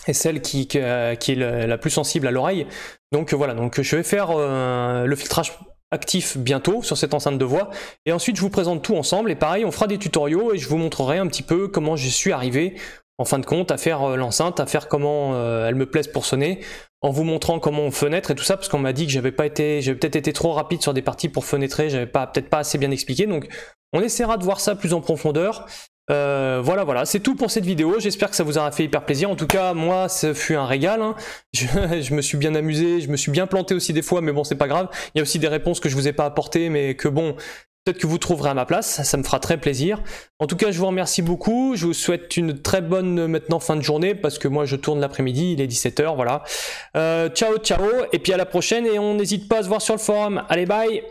et celle qui est la plus sensible à l'oreille. Donc voilà, donc je vais faire le filtrage actif bientôt sur cette enceinte de voix, et ensuite je vous présente tout ensemble, et pareil on fera des tutoriaux et je vous montrerai un petit peu comment je suis arrivé en fin de compte à faire l'enceinte, à faire comment elle me plaise pour sonner, en vous montrant comment on fenêtre et tout ça, parce qu'on m'a dit que j'avais peut-être été trop rapide sur des parties pour fenêtrer, j'avais peut-être pas assez bien expliqué, donc on essaiera de voir ça plus en profondeur. Voilà, c'est tout pour cette vidéo, j'espère que ça vous aura fait hyper plaisir. En tout cas moi ce fut un régal, hein. Je me suis bien amusé, je me suis bien planté aussi des fois, mais bon c'est pas grave, il y a aussi des réponses que je vous ai pas apportées, mais que bon, peut-être que vous trouverez à ma place, ça me fera très plaisir. En tout cas, je vous remercie beaucoup, je vous souhaite une très bonne maintenant fin de journée, parce que moi je tourne l'après-midi, il est 17 h, voilà. Ciao, ciao, et puis à la prochaine, et on n'hésite pas à se voir sur le forum. Allez, bye!